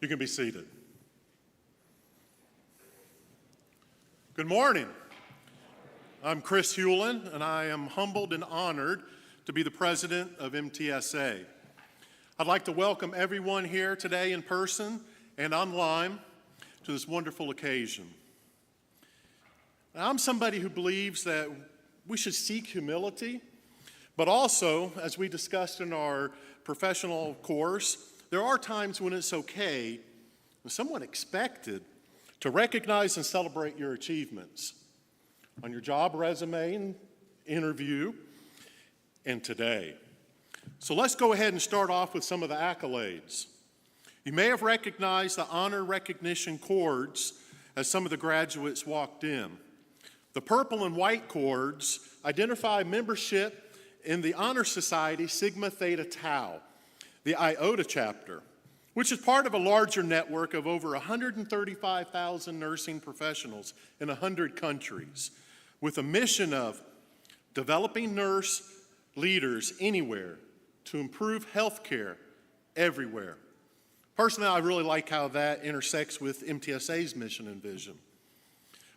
You can be seated. Good morning. I'm Chris Hewlin, and I am humbled and honored to be the president of MTSA. I'd like to welcome everyone here today in person and online to this wonderful occasion. Now, I'm somebody who believes that we should seek humility, but also, as we discussed in our professional course, there are times when it's okay and somewhat expected to recognize and celebrate your achievements on your job resume and interview and today. So let's go ahead and start off with some of the accolades. You may have recognized the honor recognition cords as some of the graduates walked in. The purple and white cords identify membership in the Honor Society Sigma Theta Tau, the IOTA chapter, which is part of a larger network of over 135,000 nursing professionals in 100 countries, with a mission of developing nurse leaders anywhere to improve healthcare everywhere. Personally, I really like how that intersects with MTSA's mission and vision.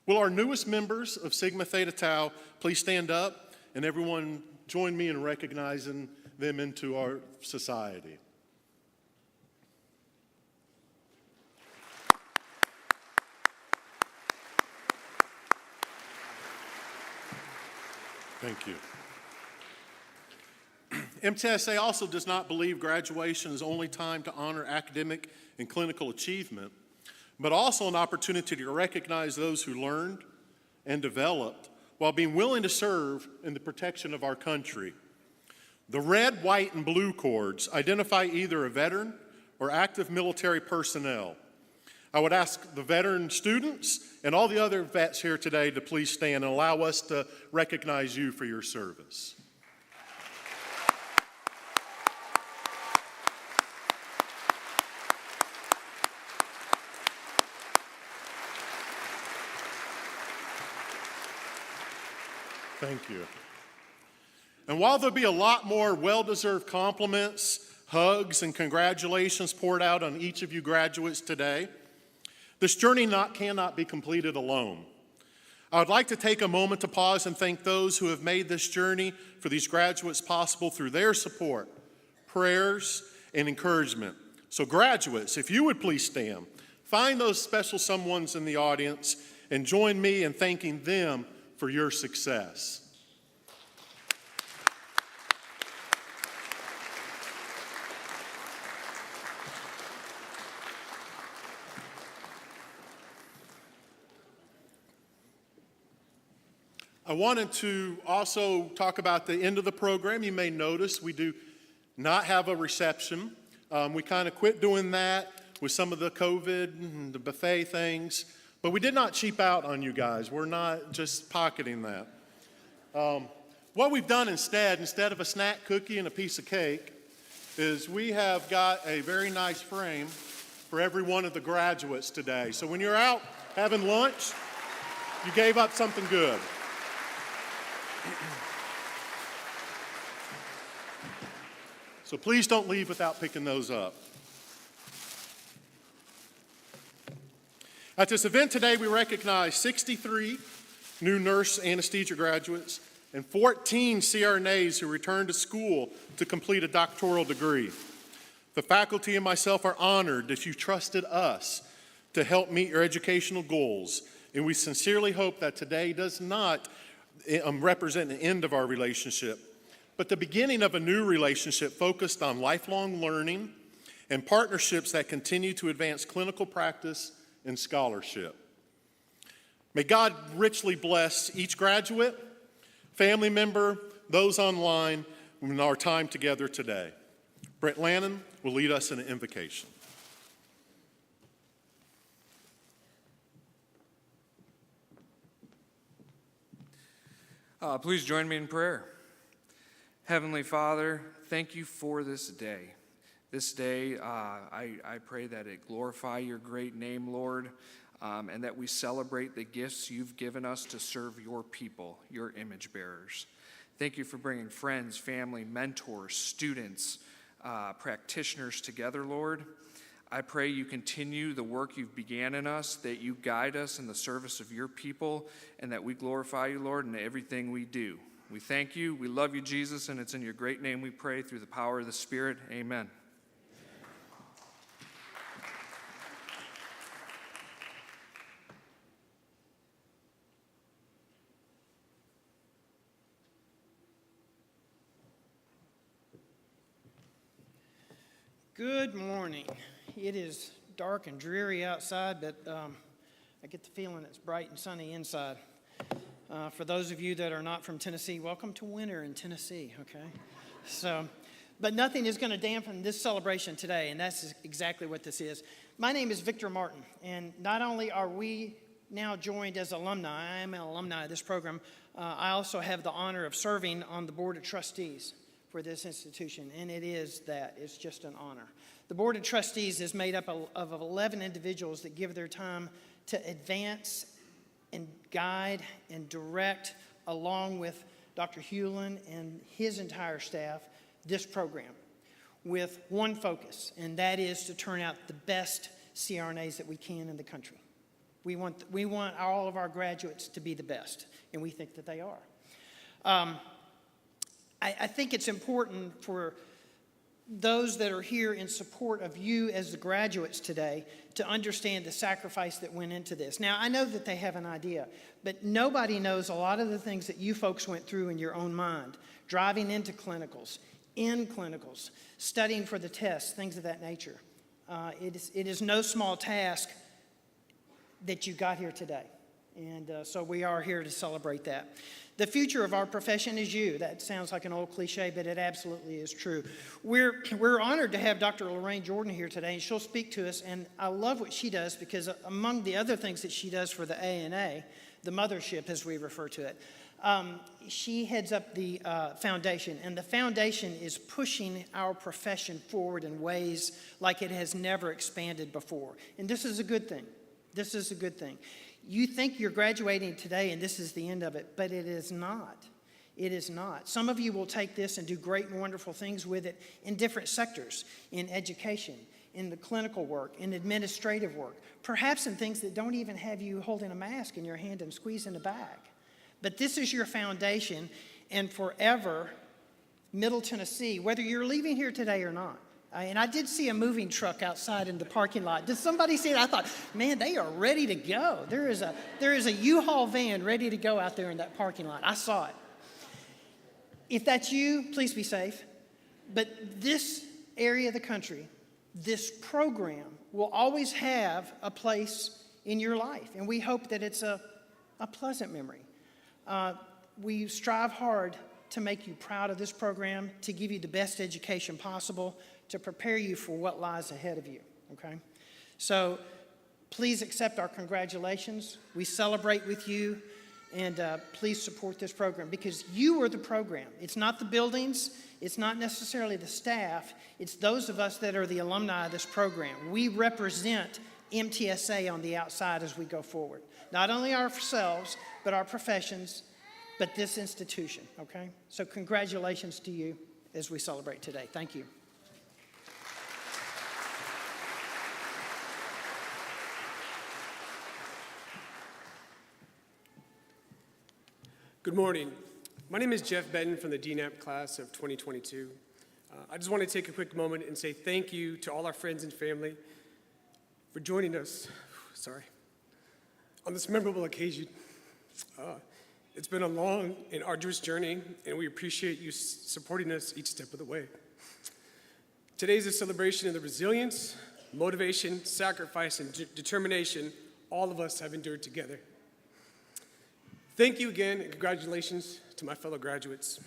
Will our newest members of Sigma Theta Tau please stand up and everyone join me in recognizing them into our society. Thank you. MTSA also does not believe graduation is only time to honor academic and clinical achievement, but also an opportunity to recognize those who learned and developed while being willing to serve in the protection of our country. The red, white, and blue cords identify either a veteran or active military personnel. I would ask the veteran students and all the other vets here today to please stand and allow us to recognize you for your service. Thank you. And while there'll be a lot more well-deserved compliments, hugs, and congratulations poured out on each of you graduates today, this journey cannot be completed alone. I would like to take a moment to pause and thank those who have made this journey for these graduates possible through their support, prayers, and encouragement. So graduates, if you would please stand, find those special someones in the audience and join me in thanking them for your success. I wanted to also talk about the end of the program. You may notice we do not have a reception. We kind of quit doing that with some of the COVID and the buffet things. But we did not cheap out on you guys. We're not just pocketing that. What we've done instead of a snack cookie and a piece of cake, is we have got a very nice frame for every one of the graduates today. So when you're out having lunch, you gave up something good. So please don't leave without picking those up. At this event today, we recognize 63 new nurse anesthesia graduates and 14 CRNAs who returned to school to complete a doctoral degree. The faculty and myself are honored that you trusted us to help meet your educational goals, and we sincerely hope that today does not represent the end of our relationship, but the beginning of a new relationship focused on lifelong learning and partnerships that continue to advance clinical practice and scholarship. May God richly bless each graduate, family member, those online in our time together today. Brent Lannon will lead us in an invocation. Please join me in prayer. Heavenly Father, thank you for this day. This day, I pray that it glorify your great name, Lord, and that we celebrate the gifts you've given us to serve your people, your image bearers. Thank you for bringing friends, family, mentors, students, practitioners together, Lord. I pray you continue the work you've began in us, that you guide us in the service of your people, and that we glorify you, Lord, in everything we do. We thank you. We love you, Jesus, and it's in your great name we pray through the power of the Spirit. Amen. Good morning. It is dark and dreary outside, but I get the feeling it's bright and sunny inside. For those of you that are not from Tennessee, welcome to winter in Tennessee, okay? But nothing is going to dampen this celebration today, and that's exactly what this is. My name is Victor Martin, and not only are we now joined as alumni, I am an alumni of this program, I also have the honor of serving on the Board of Trustees for this institution, and it's just an honor. The Board of Trustees is made up of 11 individuals that give their time to advance and guide and direct, along with Dr. Hewlin and his entire staff, this program with one focus, and that is to turn out the best CRNAs that we can in the country. We want all of our graduates to be the best, and we think that they are. I think it's important for those that are here in support of you as the graduates today to understand the sacrifice that went into this. Now, I know that they have an idea, but nobody knows a lot of the things that you folks went through in your own mind, driving into clinicals, in clinicals, studying for the tests, things of that nature. It is no small task that you got here today. And so we are here to celebrate that. The future of our profession is you. That sounds like an old cliche, but it absolutely is true. We're honored to have Dr. Lorraine Jordan here today, and she'll speak to us. And I love what she does because among the other things that she does for the ANA, the mothership as we refer to it, she heads up the foundation. And the foundation is pushing our profession forward in ways like it has never expanded before. And this is a good thing. This is a good thing. You think you're graduating today and this is the end of it, but it is not. It is not. Some of you will take this and do great and wonderful things with it in different sectors, in education, in the clinical work, in administrative work, perhaps in things that don't even have you holding a mask in your hand and squeezing a bag. But this is your foundation, and forever, Middle Tennessee, whether you're leaving here today or not. And I did see a moving truck outside in the parking lot. Did somebody see it? I thought, man, they are ready to go. There is a U-Haul van ready to go out there in that parking lot. I saw it. If that's you, please be safe. But this area of the country, this program will always have a place in your life. And we hope that it's a pleasant memory. We strive hard to make you proud of this program, to give you the best education possible, to prepare you for what lies ahead of you, okay? So please accept our congratulations. We celebrate with you, and please support this program because you are the program. It's not the buildings. It's not necessarily the staff. It's those of us that are the alumni of this program. We represent MTSA on the outside as we go forward. Not only ourselves, but our professions, but this institution, okay? So congratulations to you as we celebrate today. Thank you. Good morning. My name is Jeff Benton from the DNAP class of 2022. I just want to take a quick moment and say thank you to all our friends and family for joining us, on this memorable occasion. It's been a long and arduous journey, and we appreciate you supporting us each step of the way. Today is a celebration of the resilience, motivation, sacrifice, and determination all of us have endured together. Thank you again, and congratulations to my fellow graduates.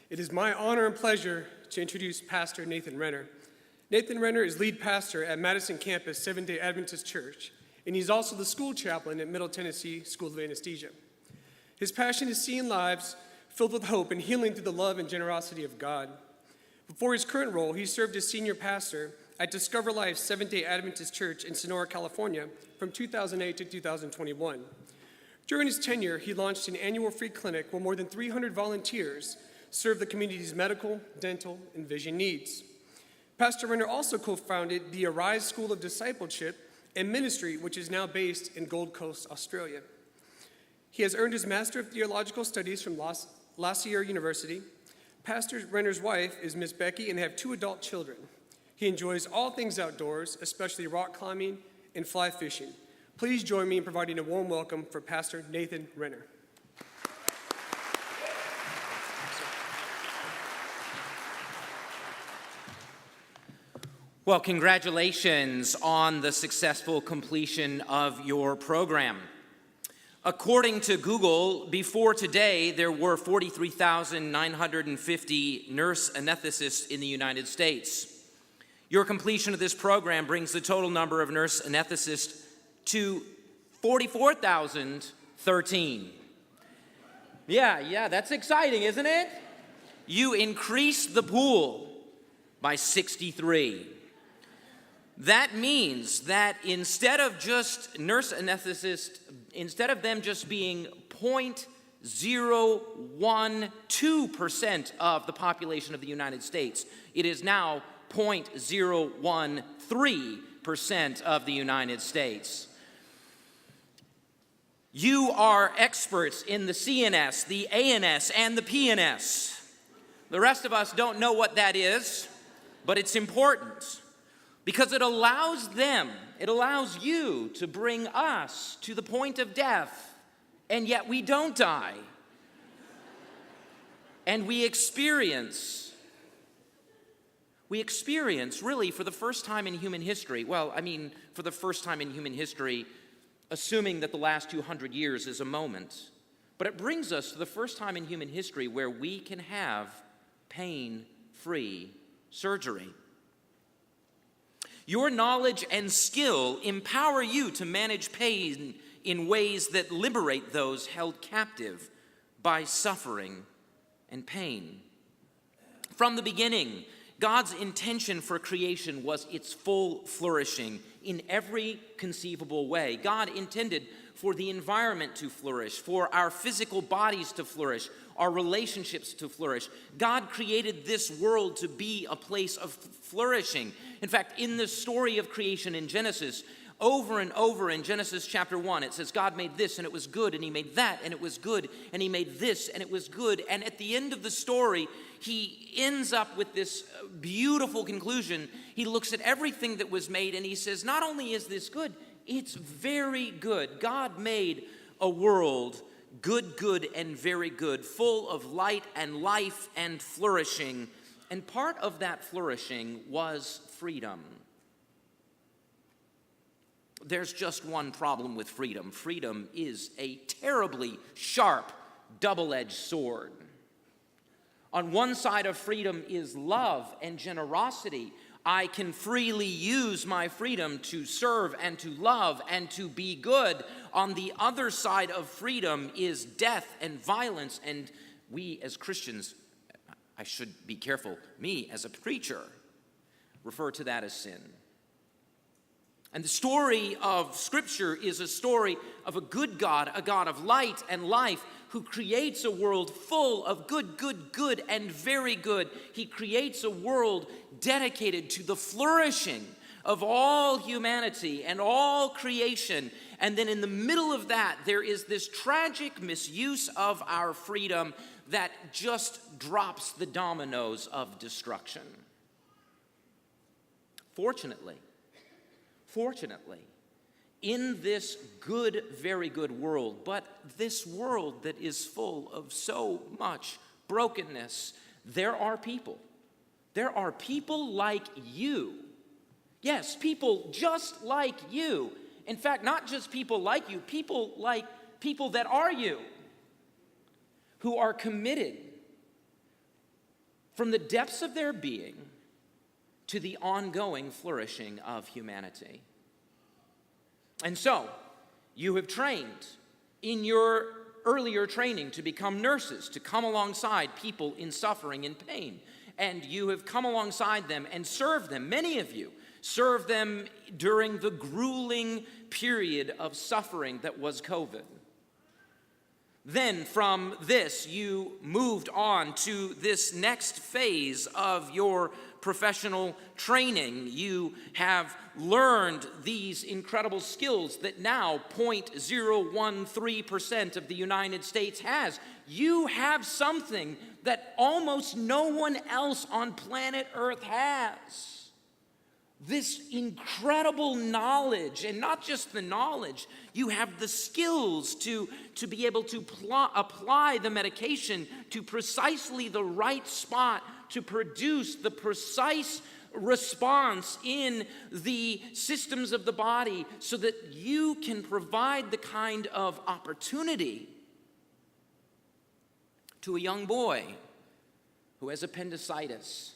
It is my honor and pleasure to introduce Pastor Nathan Renner. Nathan Renner is lead pastor at Madison campus Seventh-day Adventist Church, and he's also the school chaplain at Middle Tennessee School of Anesthesia. His passion is seeing lives filled with hope and healing through the love and generosity of God. Before his current role, he served as senior pastor at Discover Life Seventh-day Adventist Church in Sonora, California from 2008 to 2021. During his tenure, he launched an annual free clinic where more than 300 volunteers serve the community's medical, dental, and vision needs. Pastor Renner also co-founded the Arise School of Discipleship and Ministry, which is now based in Gold Coast, Australia. He has earned his Master of Theological Studies from La Sierra University. Pastor Renner's wife is Miss Becky, and they have 2 adult children. He enjoys all things outdoors, especially rock climbing and fly fishing. Please join me in providing a warm welcome for Pastor Nathan Renner. Well, congratulations on the successful completion of your program. According to Google, before today, there were 43,950 nurse anesthetists in the United States. Your completion of this program brings the total number of nurse anesthetists to 44,013. Yeah, that's exciting, isn't it? You increased the pool by 63. That means that instead of just nurse anesthetists, instead of them just being 0.012% of the population of the United States, it is now 0.013% of the United States. You are experts in the CNS, the ANS, and the PNS. The rest of us don't know what that is, but it's important. Because it allows you to bring us to the point of death, and yet we don't die. And we experience really for the first time in human history, for the first time in human history, assuming that the last 200 years is a moment, but it brings us to the first time in human history where we can have pain-free surgery. Your knowledge and skill empower you to manage pain in ways that liberate those held captive by suffering and pain. From the beginning, God's intention for creation was its full flourishing in every conceivable way. God intended for the environment to flourish, for our physical bodies to flourish, our relationships to flourish. God created this world to be a place of flourishing. In fact, in the story of creation in Genesis, over and over in Genesis chapter 1, it says, God made this and it was good, and he made that and it was good, and he made this and it was good. And at the end of the story, he ends up with this beautiful conclusion. He looks at everything that was made and he says, not only is this good, it's very good. God made a world good, and very good, full of light and life and flourishing. And part of that flourishing was freedom. There's just one problem with freedom. Freedom is a terribly sharp, double-edged sword. On one side of freedom is love and generosity. I can freely use my freedom to serve and to love and to be good. On the other side of freedom is death and violence. And we as Christians, I should be careful, me as a preacher, refer to that as sin. And the story of Scripture is a story of a good God, a God of light and life, who creates a world full of good, and very good. He creates a world dedicated to the flourishing of all humanity and all creation. And then in the middle of that, there is this tragic misuse of our freedom that just drops the dominoes of destruction. Fortunately, in this good, very good world, but this world that is full of so much brokenness, there are people. There are people like you. Yes, people just like you. In fact, not just people like you, people like people that are you, who are committed from the depths of their being to the ongoing flourishing of humanity. And so, you have trained in your earlier training to become nurses, to come alongside people in suffering and pain. And you have come alongside them and served them. Many of you served them during the grueling period of suffering that was COVID. Then from this, you moved on to this next phase of your professional training. You have learned these incredible skills that now 0.013% of the United States has. You have something that almost no one else on planet Earth has. This incredible knowledge, and not just the knowledge, you have the skills to be able to apply the medication to precisely the right spot to produce the precise response in the systems of the body so that you can provide the kind of opportunity to a young boy who has appendicitis,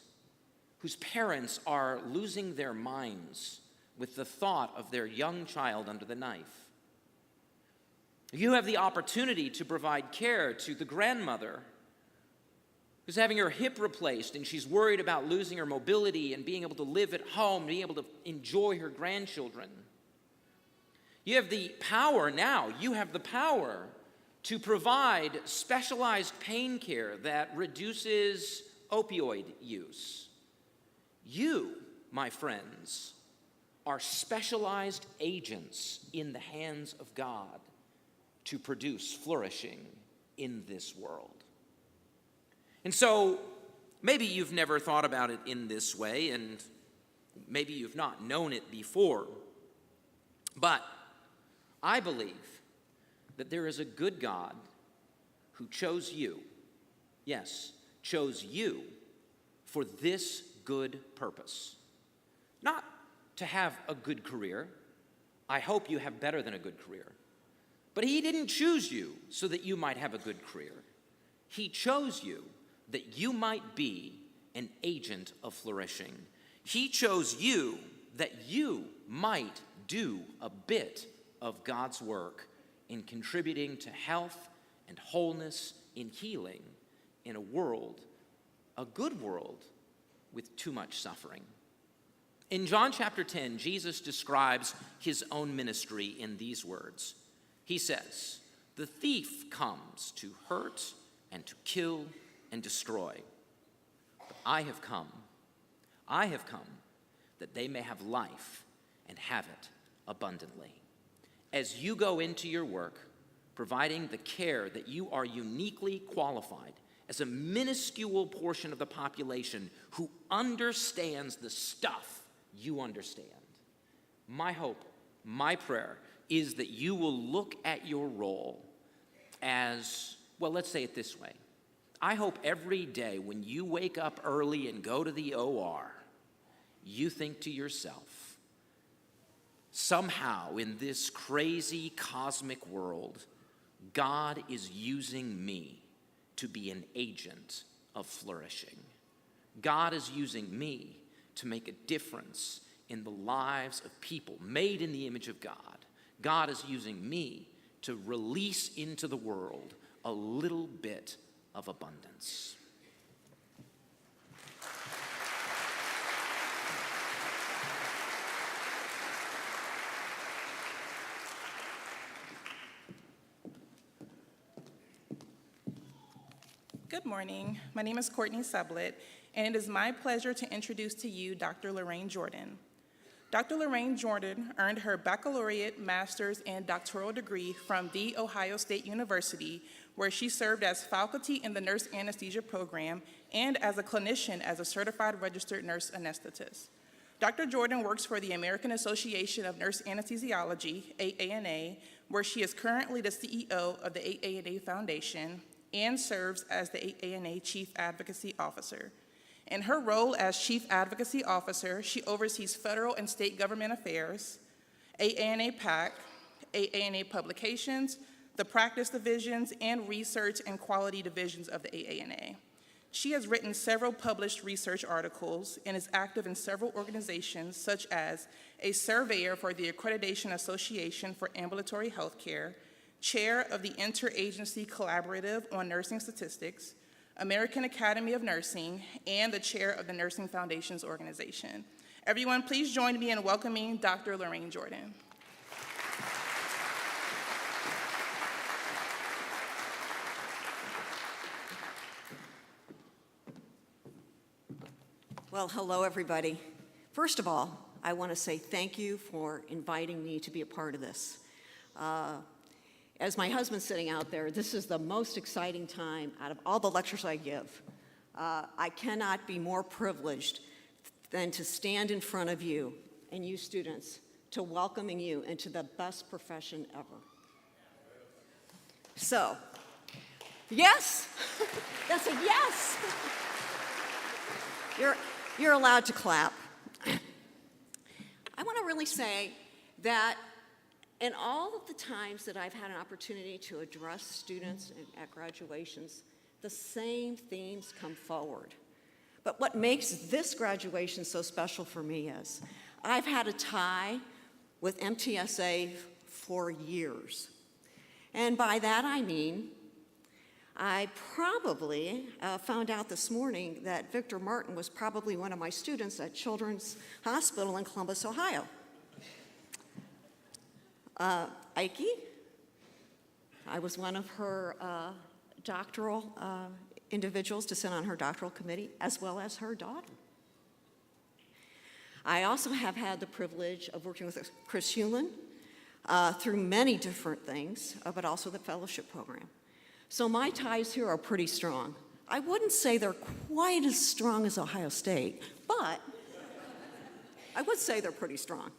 whose parents are losing their minds with the thought of their young child under the knife. You have the opportunity to provide care to the grandmother who's having her hip replaced and she's worried about losing her mobility and being able to live at home, being able to enjoy her grandchildren. You have the power now, to provide specialized pain care that reduces opioid use. You, my friends, are specialized agents in the hands of God to produce flourishing in this world. And so, maybe you've never thought about it in this way, and maybe you've not known it before. But I believe that there is a good God who chose you, yes, chose you for this good purpose. Not to have a good career. I hope you have better than a good career. But he didn't choose you so that you might have a good career. He chose you that you might be an agent of flourishing. He chose you that you might do a bit of God's work in contributing to health and wholeness, in healing in a world, a good world, with too much suffering. In John chapter 10, Jesus describes his own ministry in these words. He says, "The thief comes to hurt and to kill and destroy. But I have come that they may have life and have it abundantly." As you go into your work, providing the care that you are uniquely qualified as a minuscule portion of the population who understands the stuff you understand. My hope, my prayer, is that you will look at your role as, well, let's say it this way. I hope every day when you wake up early and go to the OR, you think to yourself, somehow in this crazy cosmic world, God is using me to be an agent of flourishing. God is using me to make a difference in the lives of people made in the image of God. God is using me to release into the world a little bit of abundance. Good morning. My name is Courtney Sublett, and it is my pleasure to introduce to you Dr. Lorraine Jordan. Dr. Lorraine Jordan earned her baccalaureate, master's, and doctoral degree from The Ohio State University, where she served as faculty in the nurse anesthesia program and as a clinician as a certified registered nurse anesthetist. Dr. Jordan works for the American Association of Nurse Anesthesiology, AANA, where she is currently the CEO of the AANA Foundation and serves as the AANA Chief Advocacy Officer. In her role as Chief Advocacy Officer, she oversees federal and state government affairs, AANA PAC, AANA publications, the practice divisions, and research and quality divisions of the AANA. She has written several published research articles and is active in several organizations such as a surveyor for the Accreditation Association for Ambulatory Healthcare, chair of the Interagency Collaborative on Nursing Statistics, American Academy of Nursing, and the chair of the Nursing Foundations organization. Everyone, please join me in welcoming Dr. Lorraine Jordan. Well, hello, everybody. First of all, I want to say thank you for inviting me to be a part of this. As my husband's sitting out there, this is the most exciting time out of all the lectures I give. I cannot be more privileged than to stand in front of you and you students to welcoming you into the best profession ever. So, yes, that's a yes. You're allowed to clap. I want to really say that in all of the times that I've had an opportunity to address students at graduations, the same themes come forward. But what makes this graduation so special for me is I've had a tie with MTSA for years. And by that I mean, I probably found out this morning that Victor Martin was probably one of my students at Children's Hospital in Columbus, Ohio. Ike, I was one of her doctoral individuals to sit on her doctoral committee, as well as her daughter. I also have had the privilege of working with Chris Hewlin through many different things, but also the fellowship program. So my ties here are pretty strong. I wouldn't say they're quite as strong as Ohio State, but I would say they're pretty strong.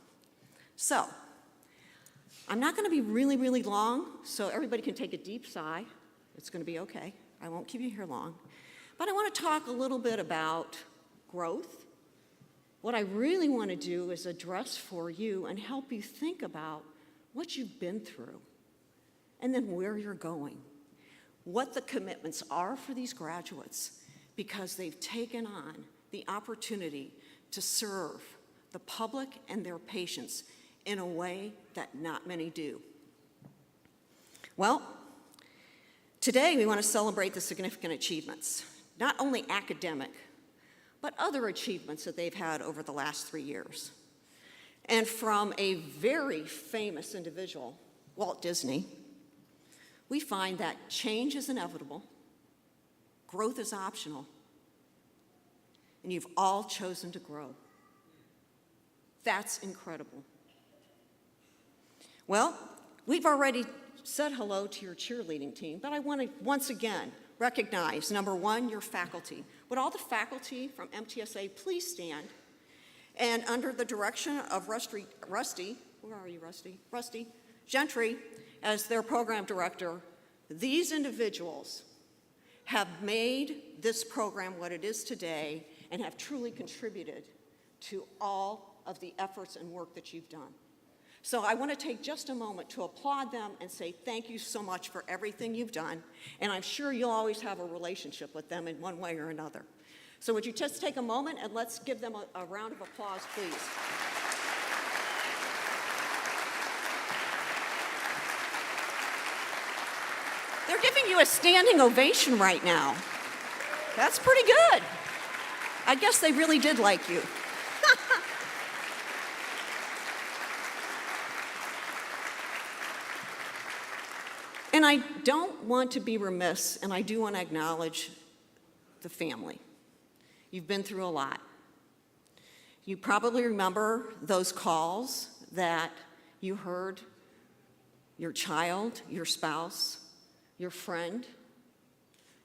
So I'm not going to be really, really long, so everybody can take a deep sigh. It's going to be okay. I won't keep you here long. But I want to talk a little bit about growth. What I really want to do is address for you and help you think about what you've been through and then where you're going, what the commitments are for these graduates, because they've taken on the opportunity to serve the public and their patients in a way that not many do. Well, today we want to celebrate the significant achievements, not only academic, but other achievements that they've had over the last 3 years. And from a very famous individual, Walt Disney, we find that change is inevitable, growth is optional, and you've all chosen to grow. That's incredible. Well, we've already said hello to your cheerleading team, but I want to once again recognize, number one, your faculty. Would all the faculty from MTSA please stand? And under the direction of Rusty, where are you, Rusty? Rusty Gentry, as their program director, these individuals have made this program what it is today and have truly contributed to all of the efforts and work that you've done. So I want to take just a moment to applaud them and say thank you so much for everything you've done, and I'm sure you'll always have a relationship with them in one way or another. So would you just take a moment and let's give them a round of applause, please. They're giving you a standing ovation right now. That's pretty good. I guess they really did like you. And I don't want to be remiss, and I do want to acknowledge the family. You've been through a lot. You probably remember those calls that you heard your child, your spouse, your friend,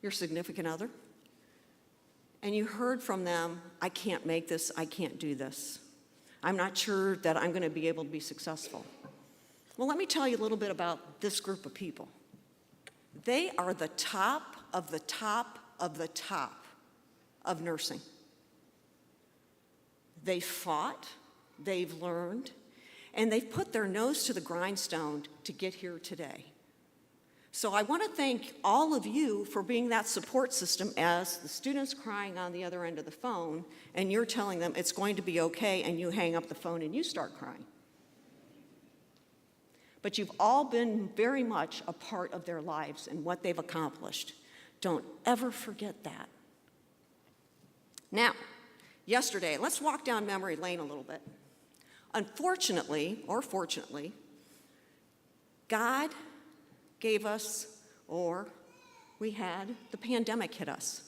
your significant other, and you heard from them, I can't make this, I can't do this. I'm not sure that I'm going to be able to be successful. Well, let me tell you a little bit about this group of people. They are the top of the top of the top of nursing. They've fought, they've learned, and they've put their nose to the grindstone to get here today. So I want to thank all of you for being that support system as the student's crying on the other end of the phone, and you're telling them it's going to be okay, and you hang up the phone and you start crying. But you've all been very much a part of their lives and what they've accomplished. Don't ever forget that. Now, yesterday, let's walk down memory lane a little bit. Unfortunately, or fortunately, God gave us, or we had, the pandemic hit us.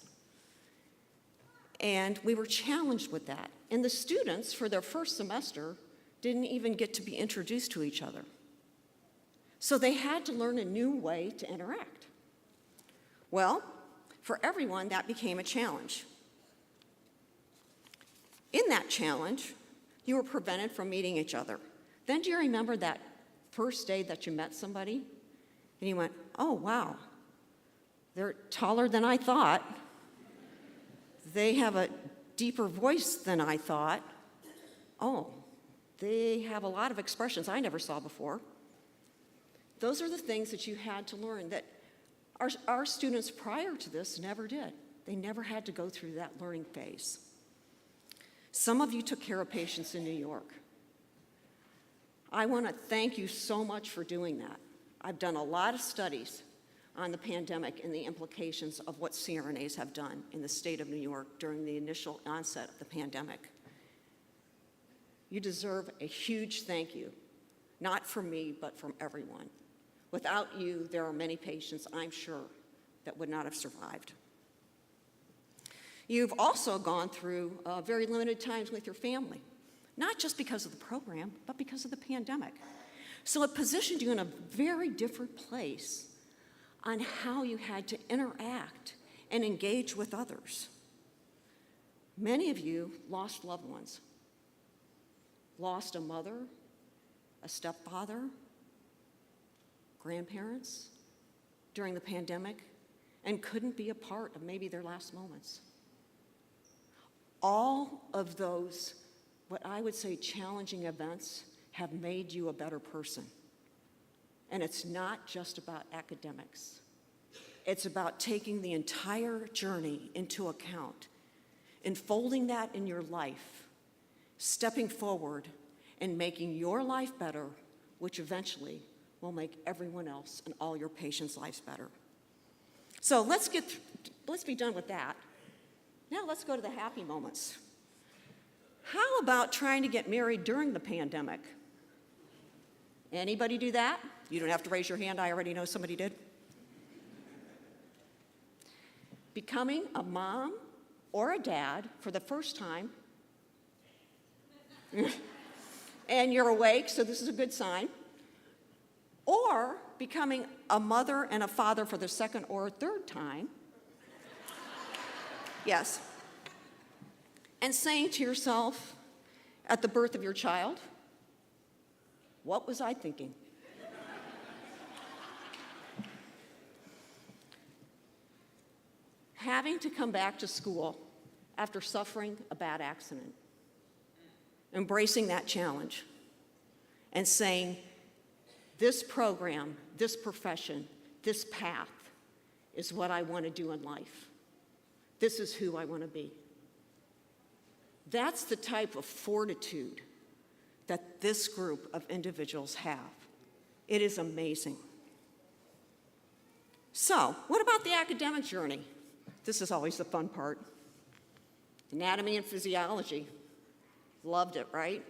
And we were challenged with that. And the students, for their first semester, didn't even get to be introduced to each other. So they had to learn a new way to interact. Well, for everyone, that became a challenge. In that challenge, you were prevented from meeting each other. Then do you remember that first day that you met somebody? And you went, oh, wow, they're taller than I thought. They have a deeper voice than I thought. Oh, they have a lot of expressions I never saw before. Those are the things that you had to learn that our students prior to this never did. They never had to go through that learning phase. Some of you took care of patients in New York. I want to thank you so much for doing that. I've done a lot of studies on the pandemic and the implications of what CRNAs have done in the state of New York during the initial onset of the pandemic. You deserve a huge thank you, not from me, but from everyone. Without you, there are many patients, I'm sure, that would not have survived. You've also gone through very limited times with your family, not just because of the program, but because of the pandemic. So it positioned you in a very different place on how you had to interact and engage with others. Many of you lost loved ones, lost a mother, a stepfather, grandparents during the pandemic, and couldn't be a part of maybe their last moments. All of those, what I would say, challenging events have made you a better person. And it's not just about academics. It's about taking the entire journey into account, enfolding that in your life, stepping forward, and making your life better, which eventually will make everyone else and all your patients' lives better. So let's be done with that. Now let's go to the happy moments. How about trying to get married during the pandemic? Anybody do that? You don't have to raise your hand, I already know somebody did. Becoming a mom or a dad for the first time, and you're awake, so this is a good sign, or becoming a mother and a father for the second or third time, yes, and saying to yourself at the birth of your child, what was I thinking? Having to come back to school after suffering a bad accident, embracing that challenge, and saying, this program, this profession, this path is what I want to do in life. This is who I want to be. That's the type of fortitude that this group of individuals have. It is amazing. So, what about the academic journey? This is always the fun part. Anatomy and physiology. Loved it, right?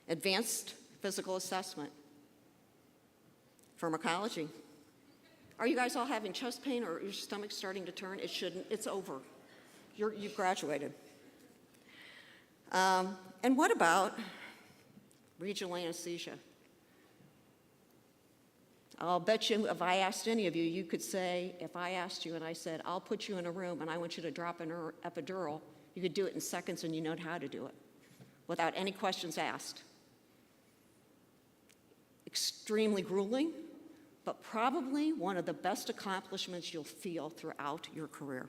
Advanced physical assessment. Pharmacology. Are you guys all having chest pain or your stomach starting to turn? It shouldn't. It's over. You've graduated. And what about regional anesthesia? I'll bet you if I asked any of you, you could say, if I asked you and I said, I'll put you in a room and I want you to drop an epidural, you could do it in seconds and you know how to do it without any questions asked. Extremely grueling, but probably one of the best accomplishments you'll feel throughout your career.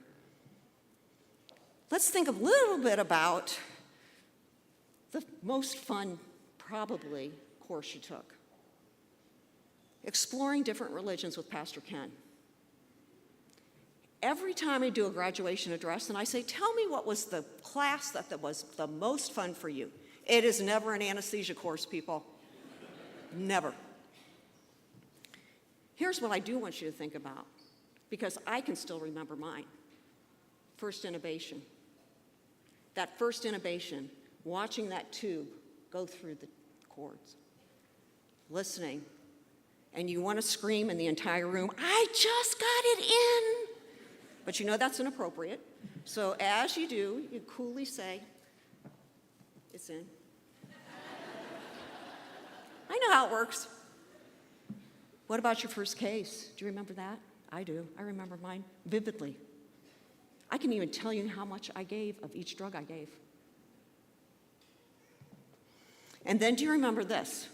Let's think a little bit about the most fun, probably, course you took. Exploring different religions with Pastor Ken. Every time I do a graduation address and I say, tell me what was the class that was the most fun for you. It is never an anesthesia course, people. Never. Here's what I do want you to think about, because I can still remember mine. First intubation. That first intubation, watching that tube go through the cords, listening, and you want to scream in the entire room, I just got it in! But you know that's inappropriate. So as you do, you coolly say, it's in. I know how it works. What about your first case? Do you remember that? I do. I remember mine vividly. I can even tell you how much I gave of each drug I gave. And then do you remember this?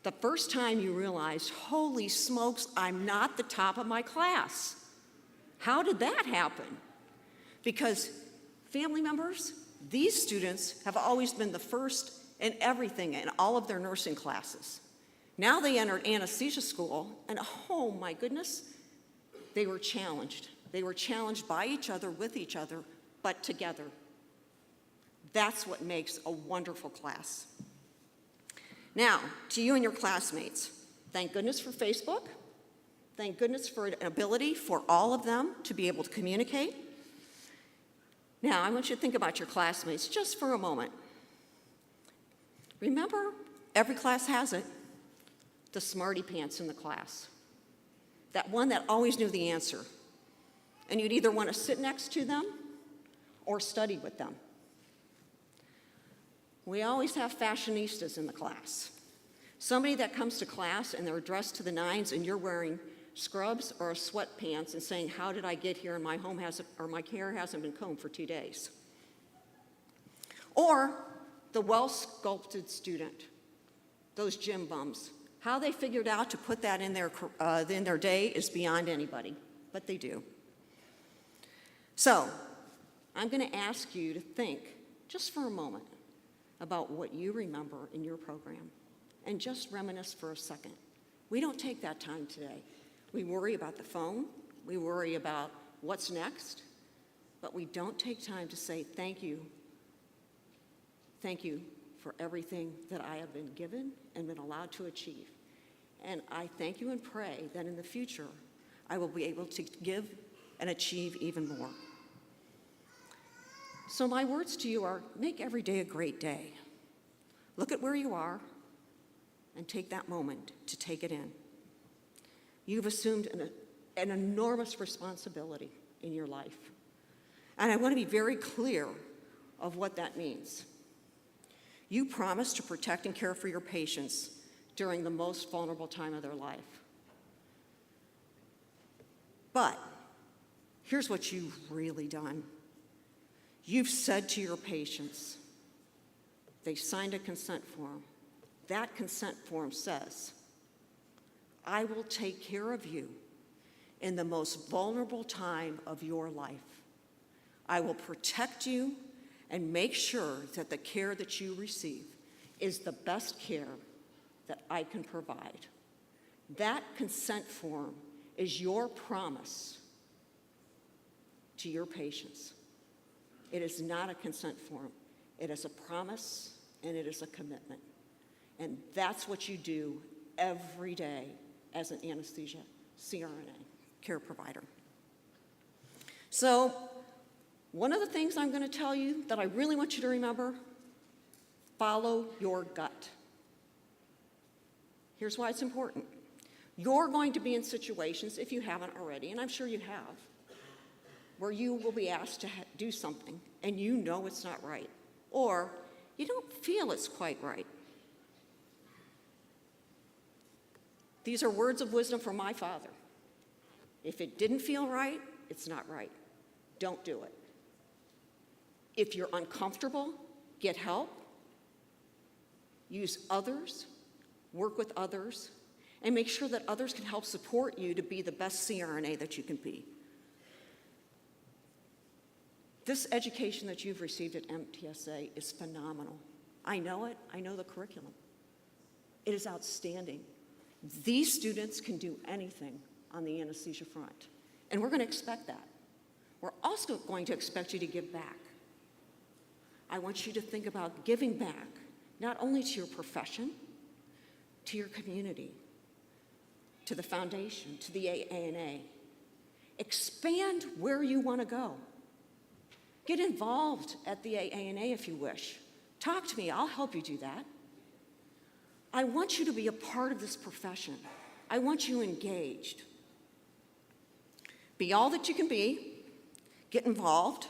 The first time you realized, holy smokes, I'm not the top of my class. How did that happen? Because family members, these students have always been the first in everything in all of their nursing classes. Now they entered anesthesia school, and oh my goodness, they were challenged. They were challenged by each other, with each other, but together. That's what makes a wonderful class. Now, to you and your classmates, thank goodness for Facebook. Thank goodness for an ability for all of them to be able to communicate. Now, I want you to think about your classmates just for a moment. Remember, every class has it. The smarty pants in the class. That one that always knew the answer. And you'd either want to sit next to them or study with them. We always have fashionistas in the class. Somebody that comes to class and they're dressed to the nines and you're wearing scrubs or sweatpants and saying, how did I get here and my hair hasn't been combed for 2 days? Or the well-sculpted student, those gym bums. How they figured out to put that in their day is beyond anybody, but they do. So, I'm going to ask you to think, just for a moment, about what you remember in your program, and just reminisce for a second. We don't take that time today. We worry about the phone, we worry about what's next, but we don't take time to say thank you. Thank you for everything that I have been given and been allowed to achieve. And I thank you and pray that in the future, I will be able to give and achieve even more. So my words to you are, make every day a great day. Look at where you are and take that moment to take it in. You've assumed an enormous responsibility in your life. And I want to be very clear of what that means. You promise to protect and care for your patients during the most vulnerable time of their life. But here's what you've really done. You've said to your patients, they signed a consent form. That consent form says, I will take care of you in the most vulnerable time of your life. I will protect you and make sure that the care that you receive is the best care that I can provide. That consent form is your promise to your patients. It is not a consent form. It is a promise and it is a commitment. And that's what you do every day as an anesthesia CRNA care provider. So, one of the things I'm going to tell you that I really want you to remember, follow your gut. Here's why it's important. You're going to be in situations, if you haven't already, and I'm sure you have, where you will be asked to do something and you know it's not right, or you don't feel it's quite right. These are words of wisdom from my father. If it didn't feel right, it's not right. Don't do it. If you're uncomfortable, get help. Use others, work with others, and make sure that others can help support you to be the best CRNA that you can be. This education that you've received at MTSA is phenomenal. I know it. I know the curriculum. It is outstanding. These students can do anything on the anesthesia front, and we're going to expect that. We're also going to expect you to give back. I want you to think about giving back, not only to your profession, to your community, to the foundation, to the AANA. Expand where you want to go. Get involved at the AANA if you wish. Talk to me, I'll help you do that. I want you to be a part of this profession. I want you engaged. Be all that you can be, get involved,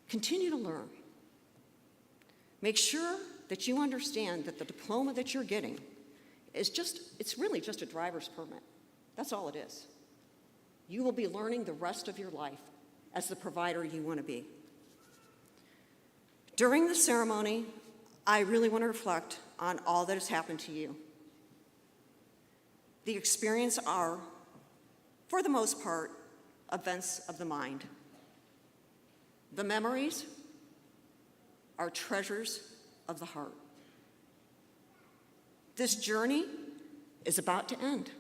Continue to learn. Make sure that you understand that the diploma that you're getting is it's really just a driver's permit. That's all it is. You will be learning the rest of your life as the provider you want to be. During the ceremony, I really want to reflect on all that has happened to you. The experiences are, for the most part, events of the mind. The memories are treasures of the heart. This journey is about to end,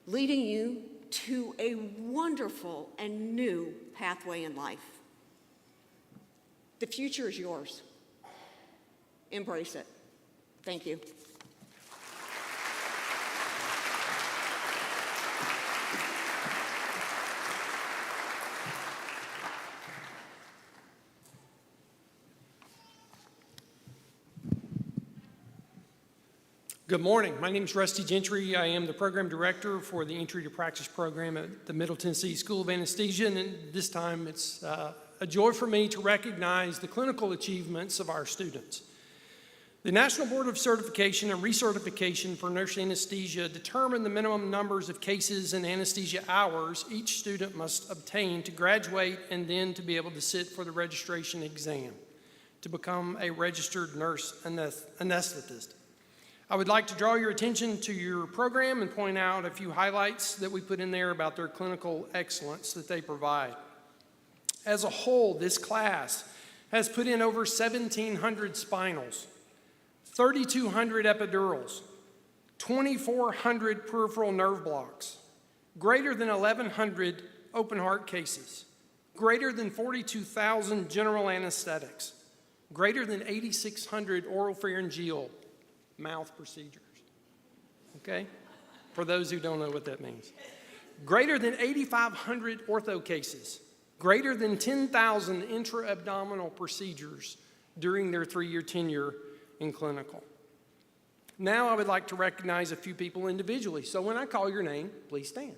leading you to a wonderful and new pathway in life. The future is yours. Embrace it. Thank you. Good morning. My name is Rusty Gentry. I am the program director for the Entry to Practice program at the Middle Tennessee School of Anesthesia, and this time it's a joy for me to recognize the clinical achievements of our students. The National Board of Certification and Recertification for Nurse Anesthesia determine the minimum numbers of cases and anesthesia hours each student must obtain to graduate and then to be able to sit for the registration exam to become a registered nurse anesthetist. I would like to draw your attention to your program and point out a few highlights that we put in there about their clinical excellence that they provide. As a whole, this class has put in over 1,700 spinals, 3,200 epidurals, 2,400 peripheral nerve blocks, greater than 1,100 open heart cases, greater than 42,000 general anesthetics, greater than 8,600 oropharyngeal mouth procedures, okay? For those who don't know what that means. Greater than 8,500 ortho cases, greater than 10,000 intra-abdominal procedures during their 3-year tenure in clinical. Now I would like to recognize a few people individually, so when I call your name, please stand.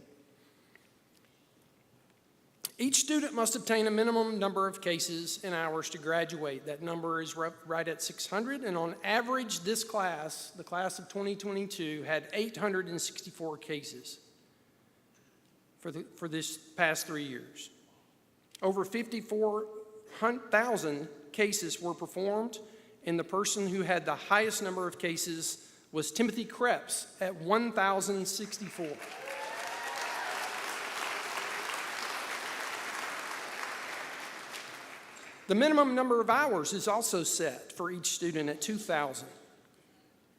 Each student must obtain a minimum number of cases and hours to graduate. That number is right at 600, and on average, this class, the class of 2022, had 864 cases for this past 3 years. Over 54,000 cases were performed, and the person who had the highest number of cases was Timothy Krebs at 1,064. The minimum number of hours is also set for each student at 2,000.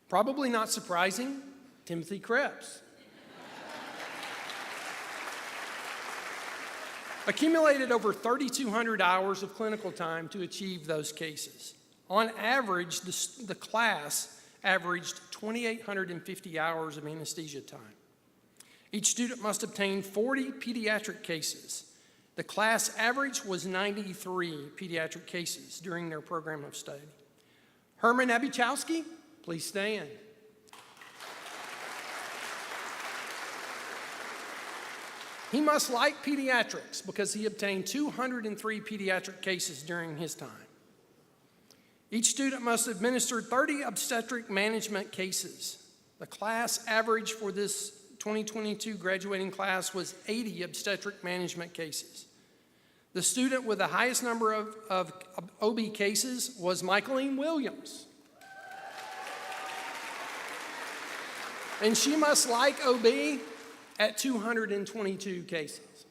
Probably not surprising, Timothy Krebs. Accumulated over 3,200 hours of clinical time to achieve those cases. On average, the class averaged 2,850 hours of anesthesia time. Each student must obtain 40 pediatric cases. The class average was 93 pediatric cases during their program of study. Herman Abuchowski, please stand. He must like pediatrics because he obtained 203 pediatric cases during his time. Each student must administer 30 obstetric management cases. The class average for this 2022 graduating class was 80 obstetric management cases. The student with the highest number of OB cases was Michaeline Williams. And she must like OB at 222 cases.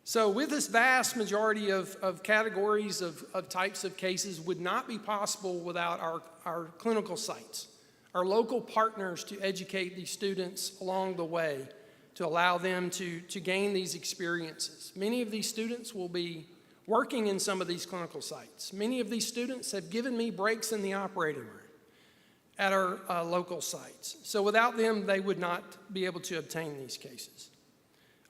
So with this vast majority of categories of types of cases would not be possible without our clinical sites, our local partners to educate these students along the way to allow them to gain these experiences. Many of these students will be working in some of these clinical sites. Many of these students have given me breaks in the operating room at our local sites. So without them, they would not be able to obtain these cases.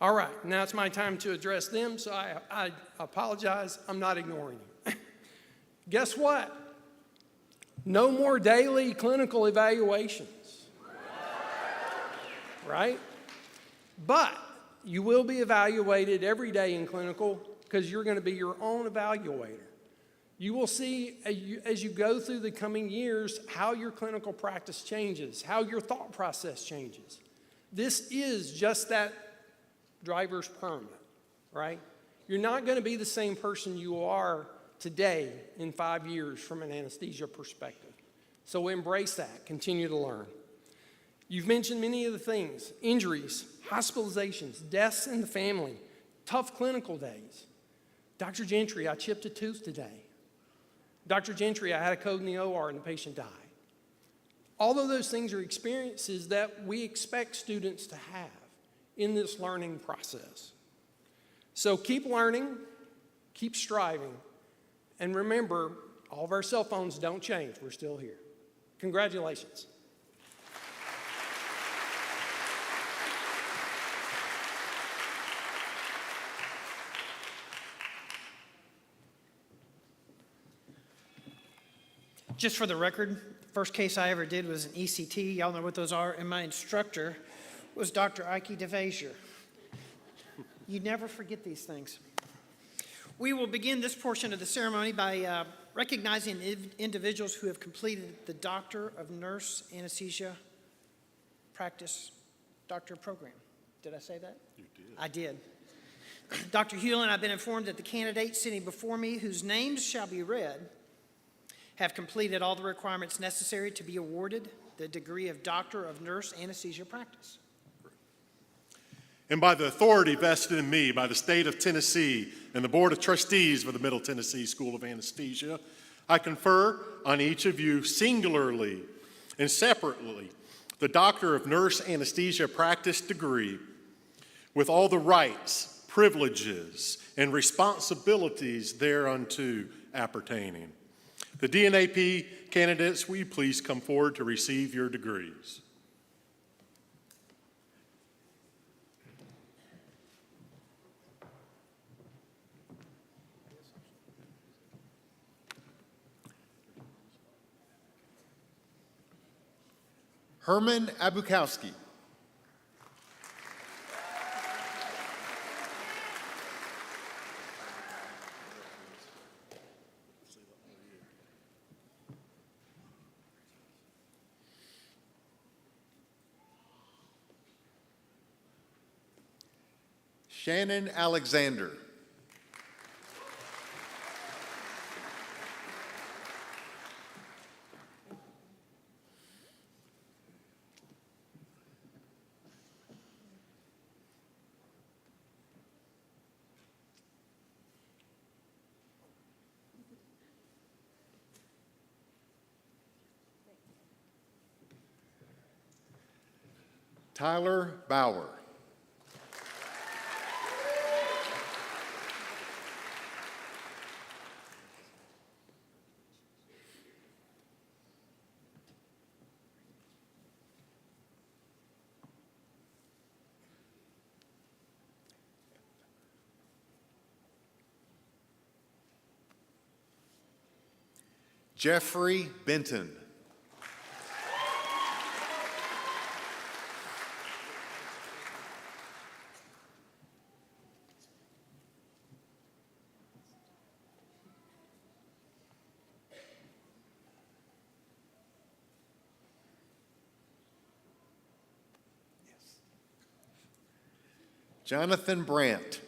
All right, now it's my time to address them, so I apologize, I'm not ignoring you. Guess what? No more daily clinical evaluations, right? But You will be evaluated every day in clinical because you're going to be your own evaluator. You will see as you go through the coming years how your clinical practice changes, how your thought process changes. This is just that driver's permit, right? You're not going to be the same person you are today in 5 years from an anesthesia perspective. So embrace that, continue to learn. You've mentioned many of the things: injuries, hospitalizations, deaths in the family, tough clinical days. Dr. Gentry, I chipped a tooth today. Dr. Gentry, I had a code in the OR and the patient died. All of those things are experiences that we expect students to have in this learning process. So keep learning, keep striving, and remember, all of our cell phones don't change. We're still here. Congratulations. Just for the record, first case I ever did was an ECT. Y'all know what those are. And my instructor was Dr. Ike DeVasier. You never forget these things. We will begin this portion of the ceremony by recognizing individuals who have completed the Doctor of Nurse Anesthesia Practice Doctor program. Did I say that? You did. I did. Dr. Hewlin, I've been informed that the candidates sitting before me, whose names shall be read, have completed all the requirements necessary to be awarded the degree of Doctor of Nurse Anesthesia Practice. And by the authority vested in me by the state of Tennessee and the Board of Trustees for the Middle Tennessee School of Anesthesia, I confer on each of you singularly and separately the Doctor of Nurse Anesthesia Practice degree with all the rights, privileges, and responsibilities thereunto appertaining. The DNAP candidates, will you please come forward to receive your degrees? Herman Abukowski. Shannon Alexander. Tyler Bauer. Jeffrey Benton. Jonathan Brandt.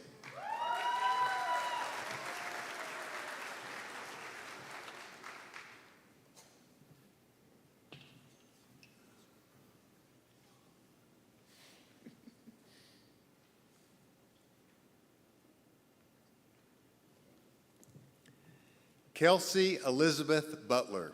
Kelsey Elizabeth Butler.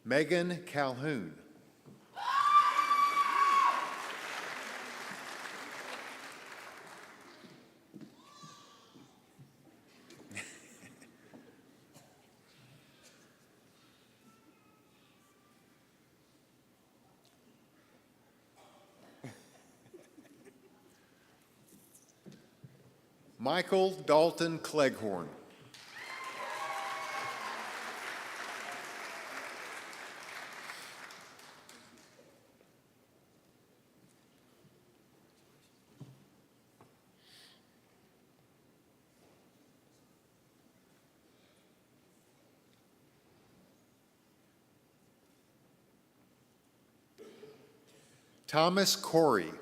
Megan Calhoun. Michael Dalton Cleghorn. Thomas Corey.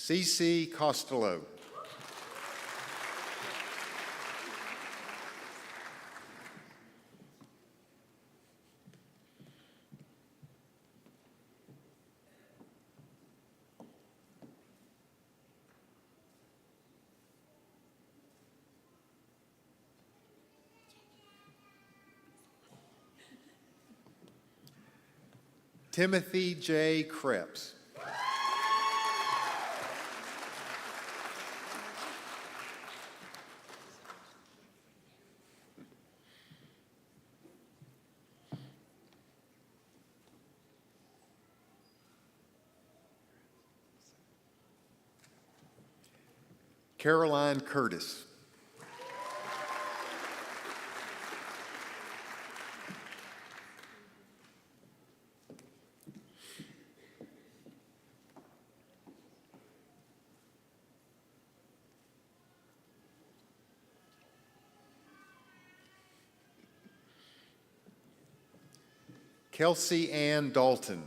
C.C. Costello. Timothy J. Krebs. Caroline Curtis. Kelsey Ann Dalton.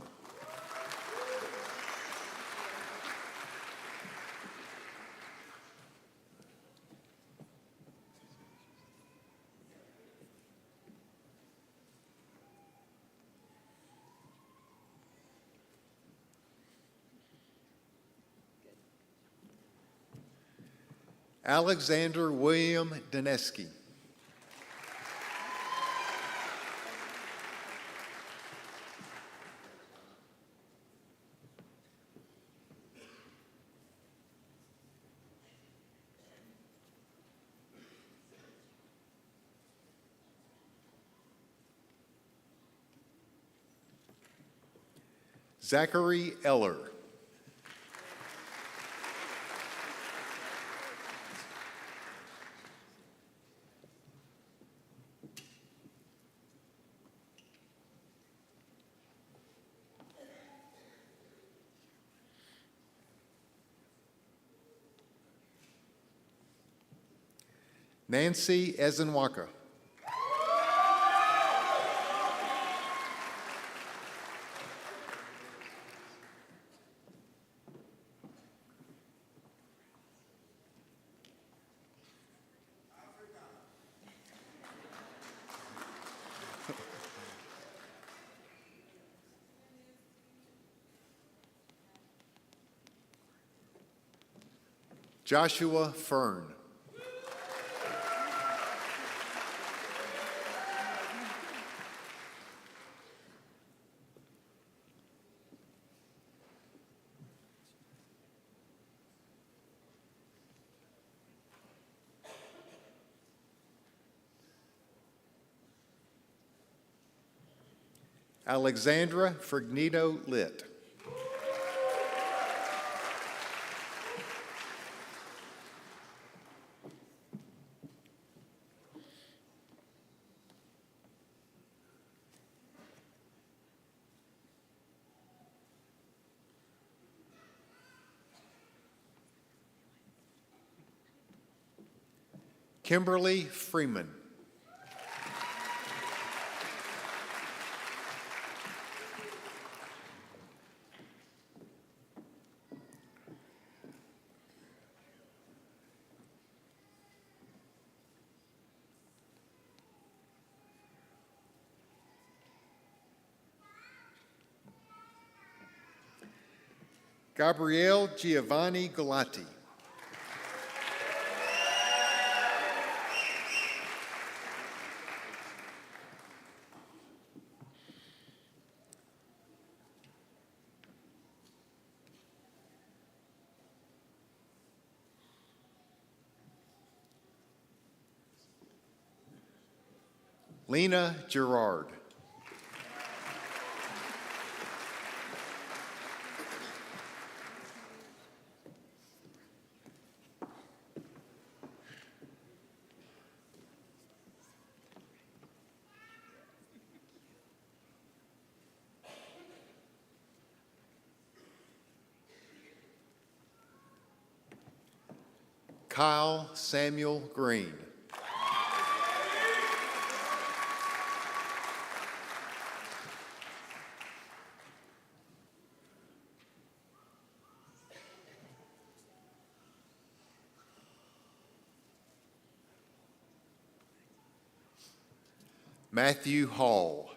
Alexander William Dineski. Zachary Eller. Nancy Ezenwaka. Joshua Fern. Alexandra Fergnito Litt. Kimberly Freeman. Gabrielle Giovanni Galati. Lena Gerard. Kyle Samuel Green. Matthew Hall.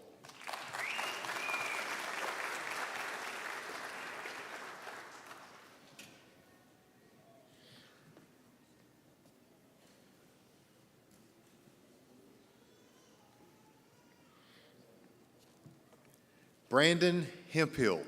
Brandon Hemphill.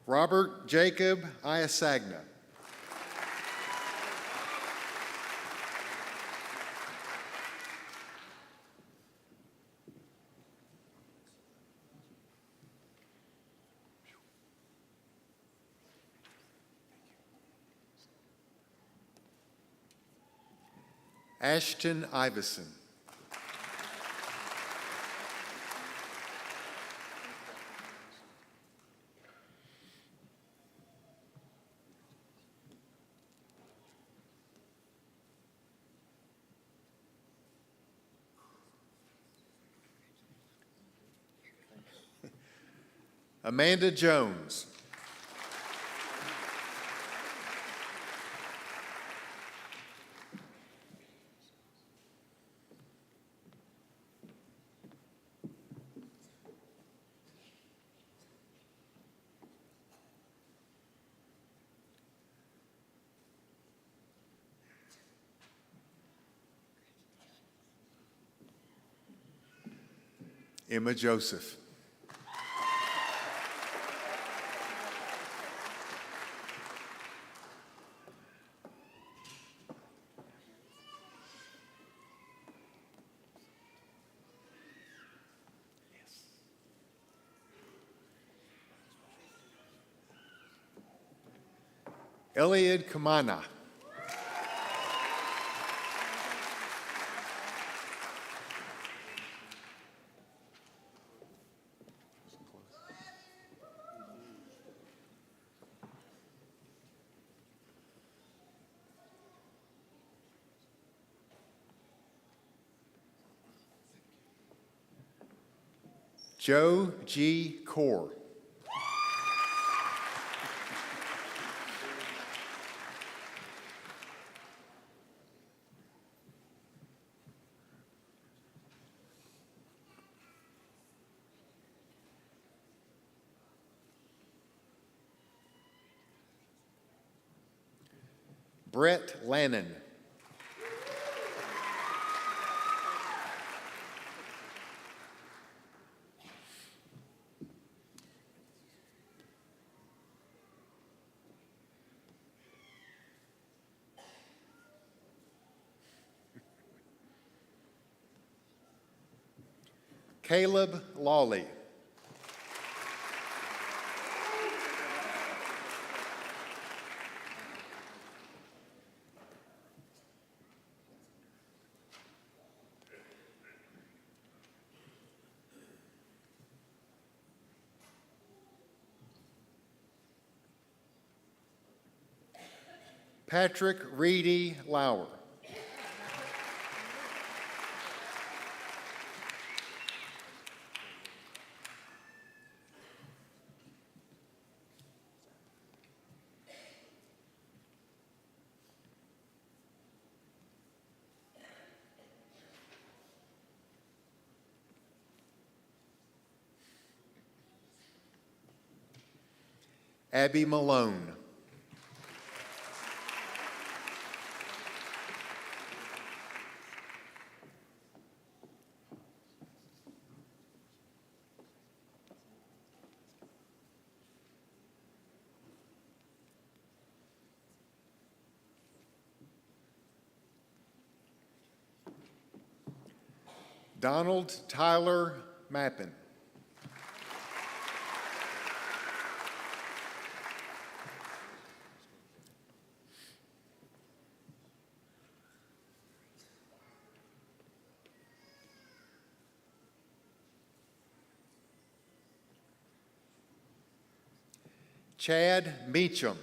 Robert Jacob Iasagna. Ashton Iverson. Amanda Jones. Emma Joseph. Eliad Kamana. Joe G. Core. Brett Lannon. Caleb Lawley. Patrick Reedy Lauer. Abby Malone. Donald Tyler Mappin. Chad Meacham.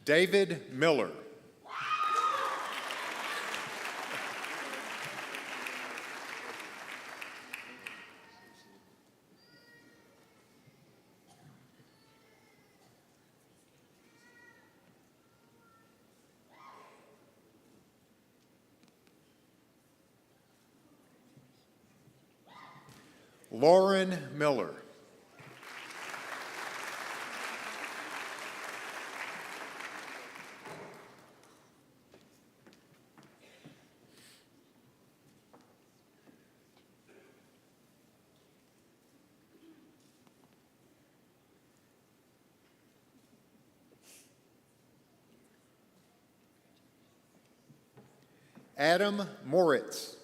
David Miller. Lauren Miller. Adam Moritz.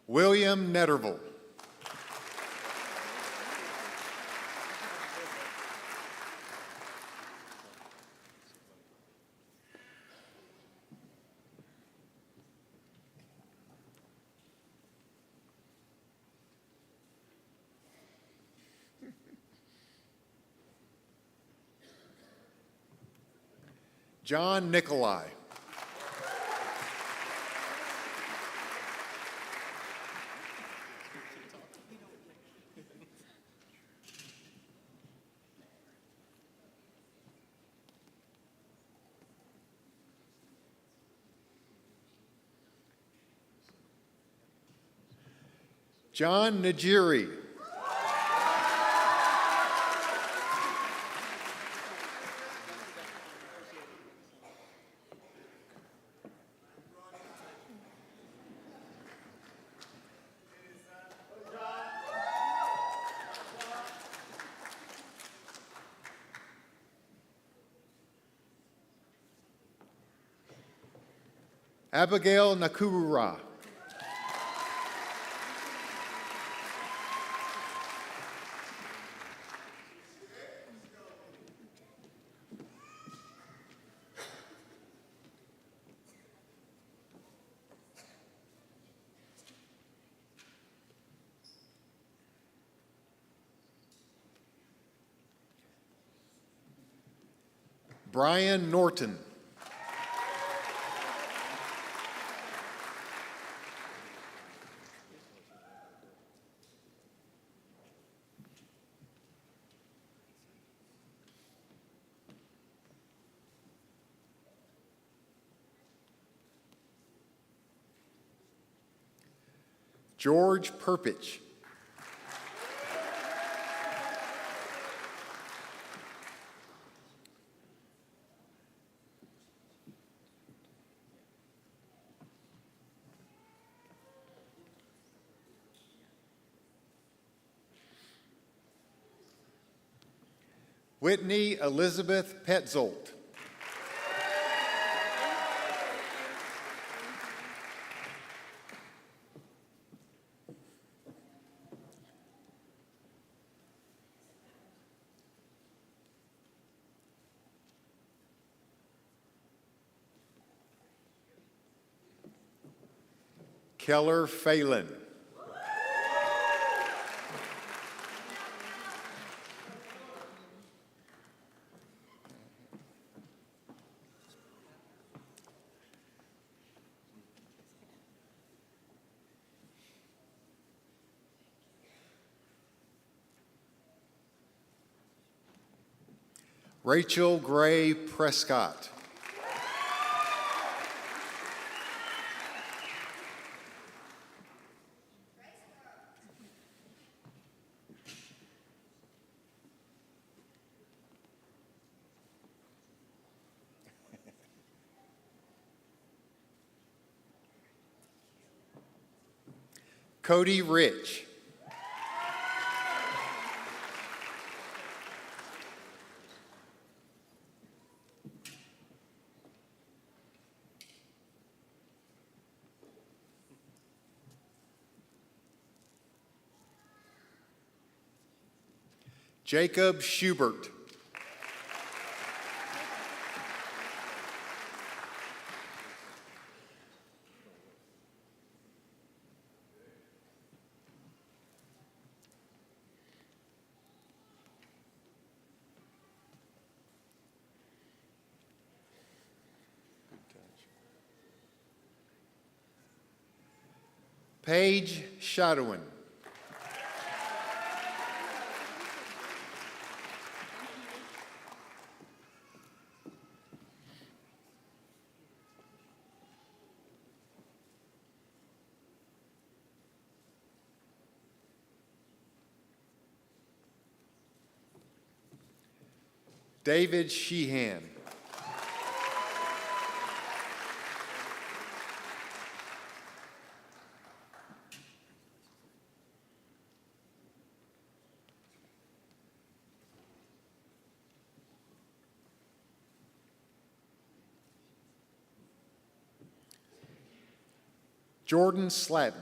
William Netterville. John Nicolai. John Najiri. Abigail Nakurura. Brian Norton. George Perpich. Whitney Elizabeth Petzold. Keller Phelan. Rachel Gray Prescott. Cody Rich. Jacob Schubert. Paige Shadowin. David Sheehan. Jordan Slatton.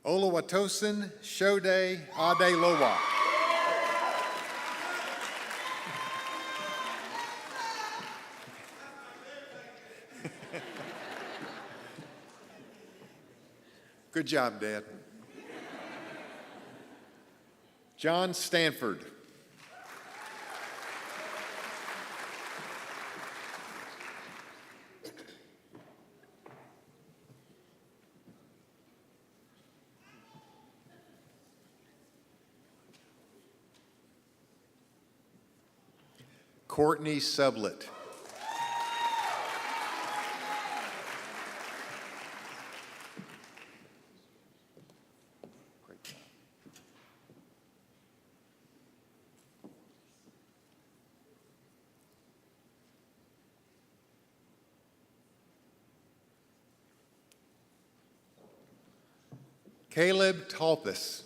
Oluwatosin Shode Adelowa. Good job, Dad. John Stanford. Courtney Sublett. Caleb Talpus.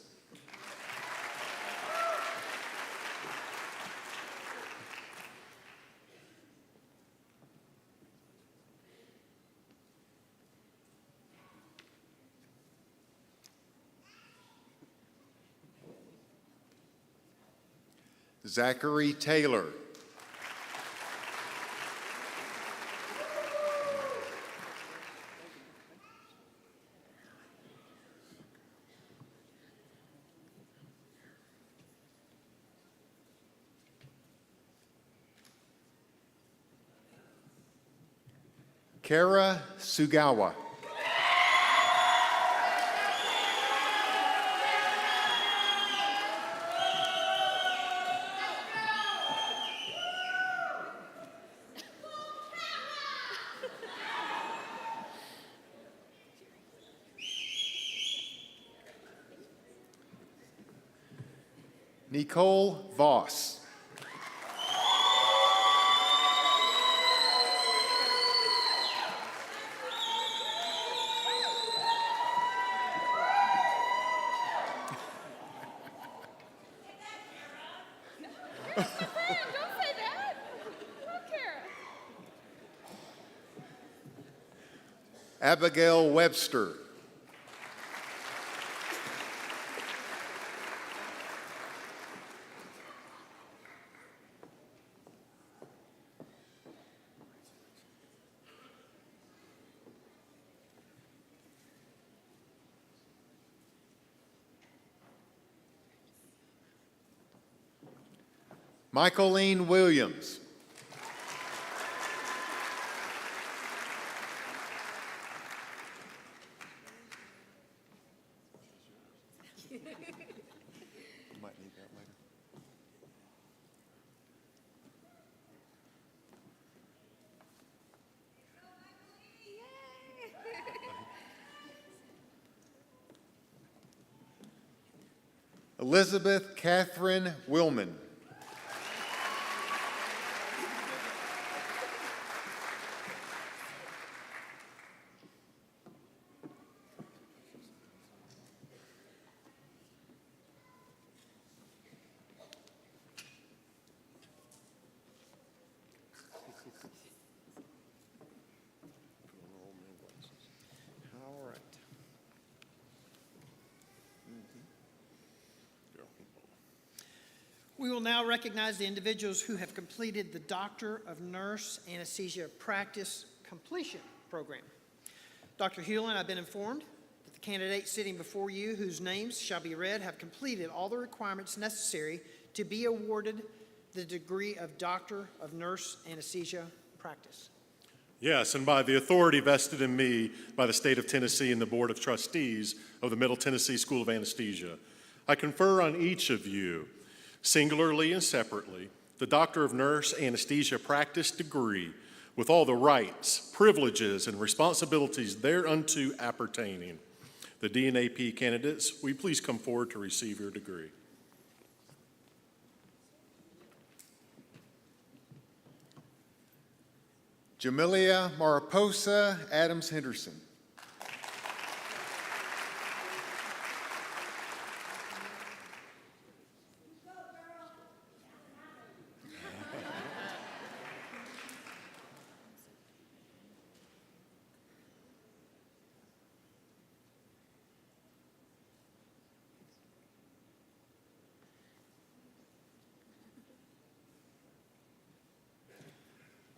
Zachary Taylor. Kara Sugawa. Nicole Voss. Abigail Webster. Michaeline Williams. Elizabeth Catherine Willman. All right. We will now recognize the individuals who have completed the Doctor of Nurse Anesthesia Practice Completion Program. Dr. Hewlin, I've been informed that the candidates sitting before you, whose names shall be read, have completed all the requirements necessary to be awarded the degree of Doctor of Nurse Anesthesia Practice. Yes, and by the authority vested in me by the state of Tennessee and the Board of Trustees of the Middle Tennessee School of Anesthesia, I confer on each of you, singularly and separately, the Doctor of Nurse Anesthesia Practice degree with all the rights, privileges, and responsibilities thereunto appertaining. The DNAP candidates, will you please come forward to receive your degree? Jamilia Mariposa Adams Henderson.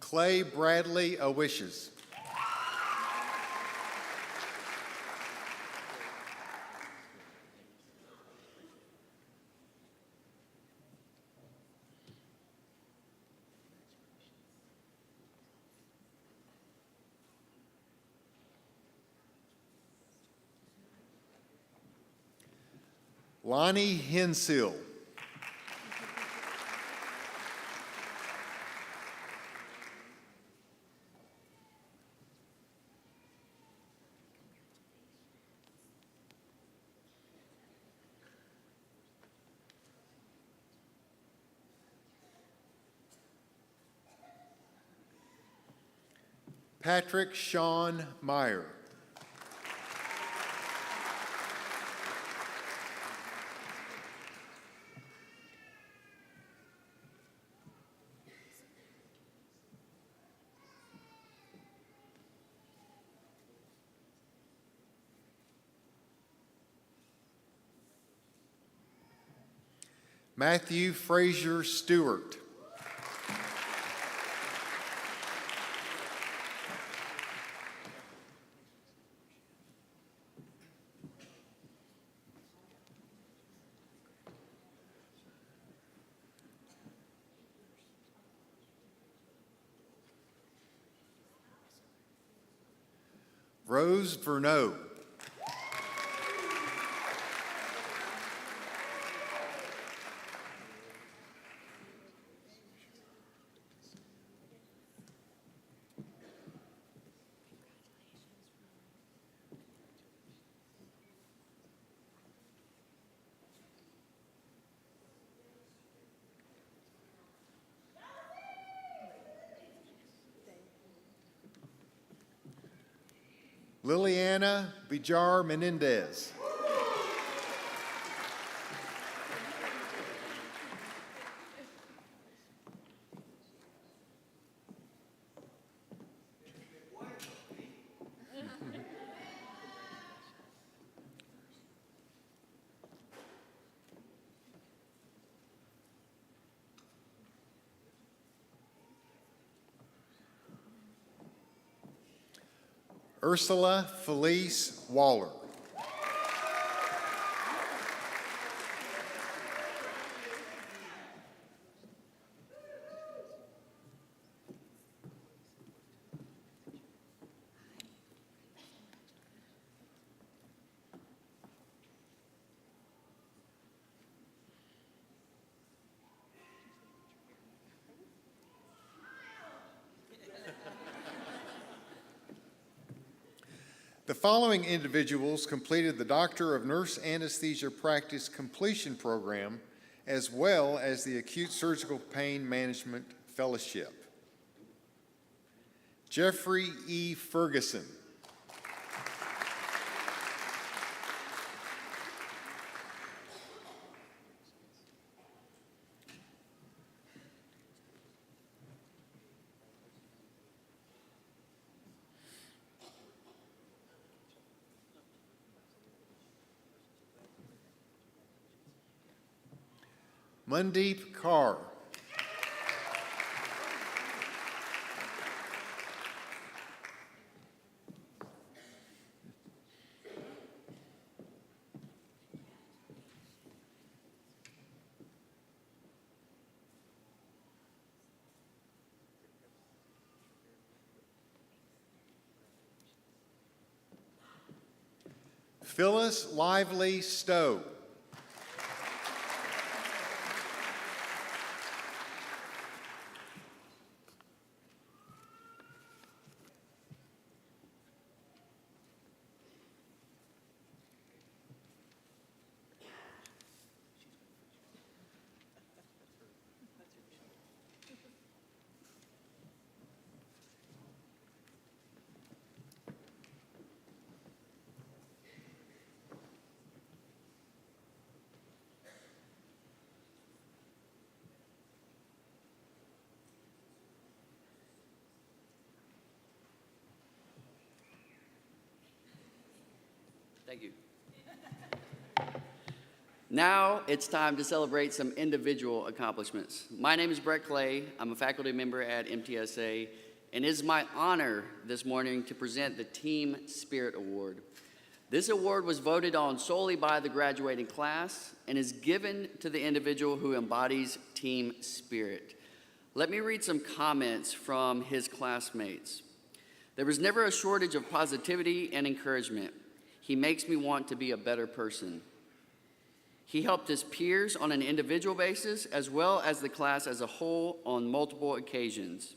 Clay Bradley Owishes. Lonnie Hensill. Patrick Sean Meyer. Matthew Frazier Stewart. Rose Verneau. Liliana Bijar Menendez. Ursula Felice Waller. The following individuals completed the Doctor of Nurse Anesthesia Practice Completion Program, as well as the Acute Surgical Pain Management Fellowship. Jeffrey E. Ferguson. Mandeep Kaur. Phyllis Lively Stowe. Thank you. Now it's time to celebrate some individual accomplishments. My name is Brett Clay. I'm a faculty member at MTSA, and it is my honor this morning to present the Team Spirit Award. This award was voted on solely by the graduating class and is given to the individual who embodies team spirit. Let me read some comments from his classmates. There was never a shortage of positivity and encouragement. He makes me want to be a better person. He helped his peers on an individual basis as well as the class as a whole on multiple occasions.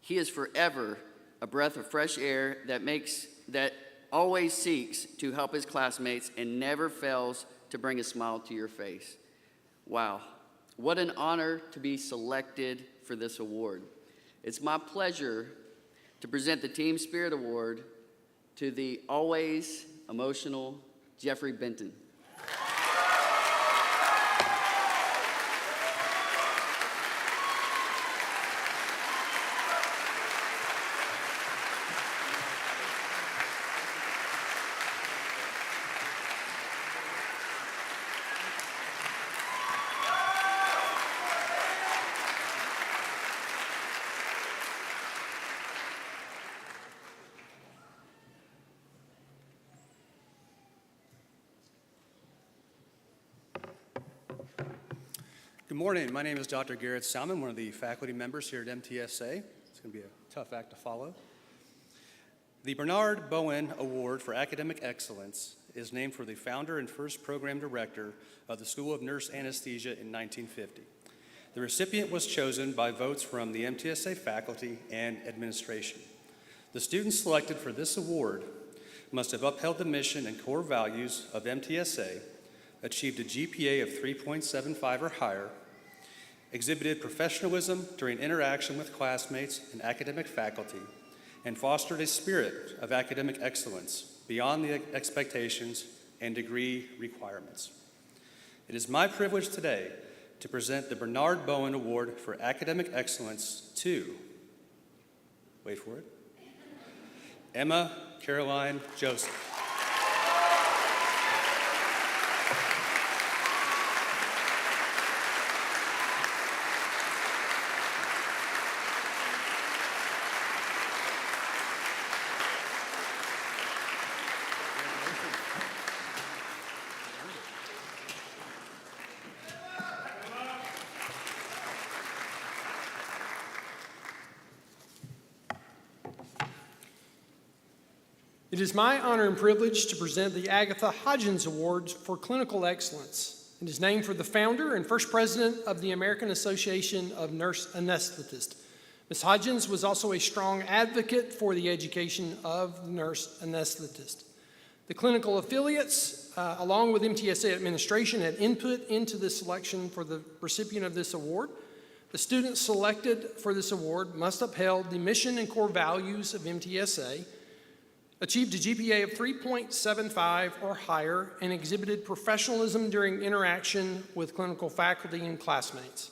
He is forever a breath of fresh air that always seeks to help his classmates and never fails to bring a smile to your face. Wow, what an honor to be selected for this award. It's my pleasure to present the Team Spirit Award to the always emotional Jeffrey Benton. Good morning. My name is Dr. Garrett Salmon, one of the faculty members here at MTSA. It's going to be a tough act to follow. The Bernard Bowen Award for Academic Excellence is named for the founder and first program director of the School of Nurse Anesthesia in 1950. The recipient was chosen by votes from the MTSA faculty and administration. The students selected for this award must have upheld the mission and core values of MTSA, achieved a GPA of 3.75 or higher, exhibited professionalism during interaction with classmates and academic faculty, and fostered a spirit of academic excellence beyond the expectations and degree requirements. It is my privilege today to present the Bernard Bowen Award for Academic Excellence to, wait for it, Emma Caroline Joseph. It is my honor and privilege to present the Agatha Hodgins Awards for Clinical Excellence. It is named for the founder and first president of the American Association of Nurse Anesthetists, Ms. Hodgins was also a strong advocate for the education of the nurse anesthetist. The clinical affiliates, along with MTSA administration, had input into the selection for the recipient of this award. The students selected for this award must upheld the mission and core values of MTSA, achieved a GPA of 3.75 or higher, and exhibited professionalism during interaction with clinical faculty and classmates,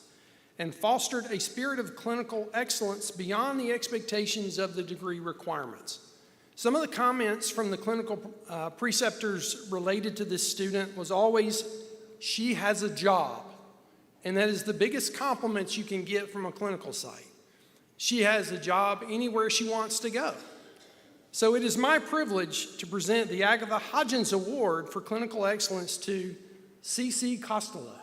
and fostered a spirit of clinical excellence beyond the expectations of the degree requirements. Some of the comments from the clinical preceptors related to this student was always, "She has a job." And that is the biggest compliment you can get from a clinical site. She has a job anywhere she wants to go. So it is my privilege to present the Agatha Hodgins Award for Clinical Excellence to C.C. Costello.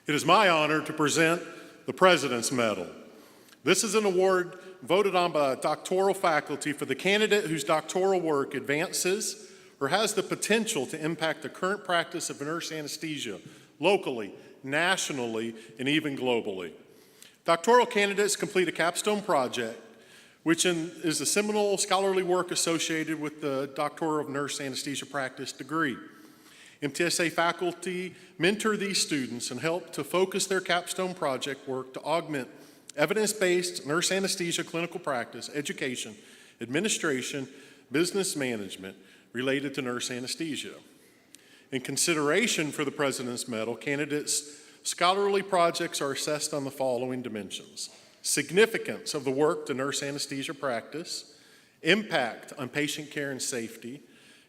It is my honor to present the President's Medal. This is an award voted on by doctoral faculty for the candidate whose doctoral work advances or has the potential to impact the current practice of nurse anesthesia locally, nationally, and even globally. Doctoral candidates complete a capstone project, which is a seminal scholarly work associated with the Doctor of Nurse Anesthesia Practice degree. MTSA faculty mentor these students and help to focus their capstone project work to augment evidence-based nurse anesthesia clinical practice, education, administration, business management related to nurse anesthesia. In consideration for the President's Medal, candidates' scholarly projects are assessed on the following dimensions: significance of the work to nurse anesthesia practice, impact on patient care and safety,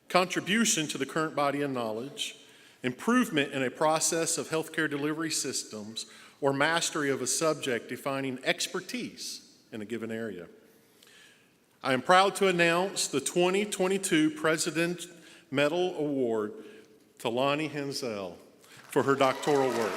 contribution to the current body of knowledge, improvement in a process of healthcare delivery systems, or mastery of a subject defining expertise in a given area. I am proud to announce the 2022 President's Medal Award to Lonnie Henzel for her doctoral work.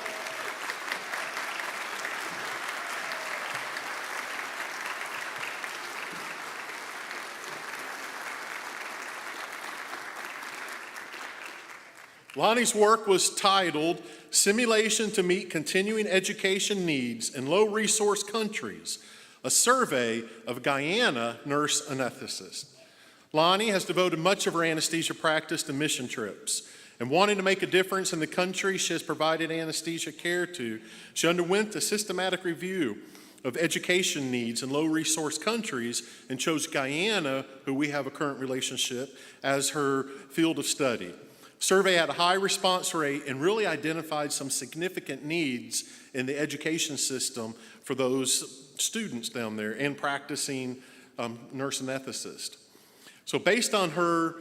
Lonnie's work was titled Simulation to Meet Continuing Education Needs in Low-Resource Countries, a survey of Guyana nurse anesthetists. Lonnie has devoted much of her anesthesia practice to mission trips, and wanting to make a difference in the country she has provided anesthesia care to, she underwent a systematic review of education needs in low-resource countries and chose Guyana, who we have a current relationship, as her field of study. Survey had a high response rate and really identified some significant needs in the education system for those students down there and practicing nurse anesthetist. So based on her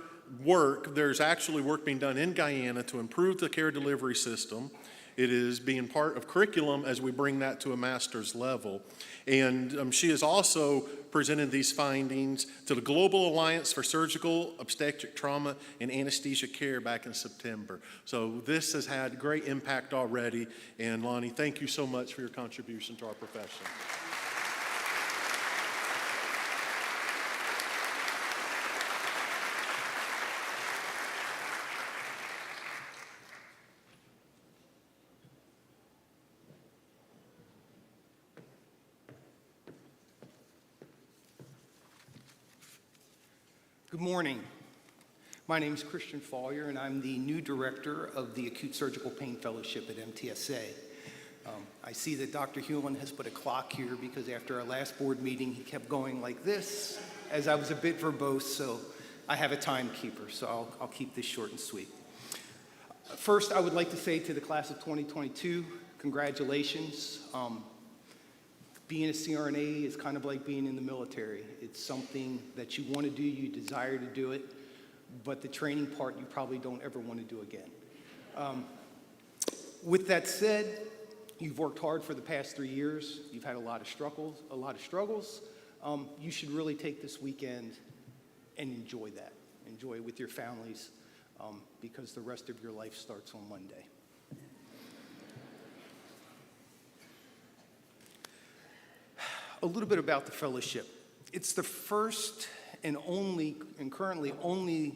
work, there's actually work being done in Guyana to improve the care delivery system. It is being part of curriculum as we bring that to a master's level. And she has also presented these findings to the Global Alliance for Surgical, Obstetric Trauma, and Anesthesia Care back in September. So this has had great impact already. And Lonnie, thank you so much for your contribution to our profession. Good morning. My name is Christian Follier, and I'm the new director of the Acute Surgical Pain Fellowship at MTSA. I see that Dr. Hewlin has put a clock here because after our last board meeting, he kept going like this, as I was a bit verbose, so I have a timekeeper, so I'll keep this short and sweet. First, I would like to say to the class of 2022, congratulations. Being a CRNA is kind of like being in the military. It's something that you want to do, you desire to do it, but the training part you probably don't ever want to do again. With that said, you've worked hard for the past 3 years. You've had a lot of struggles. You should really take this weekend and enjoy that enjoy with your families because the rest of your life starts on Monday. A little bit about the fellowship. It's the first and currently only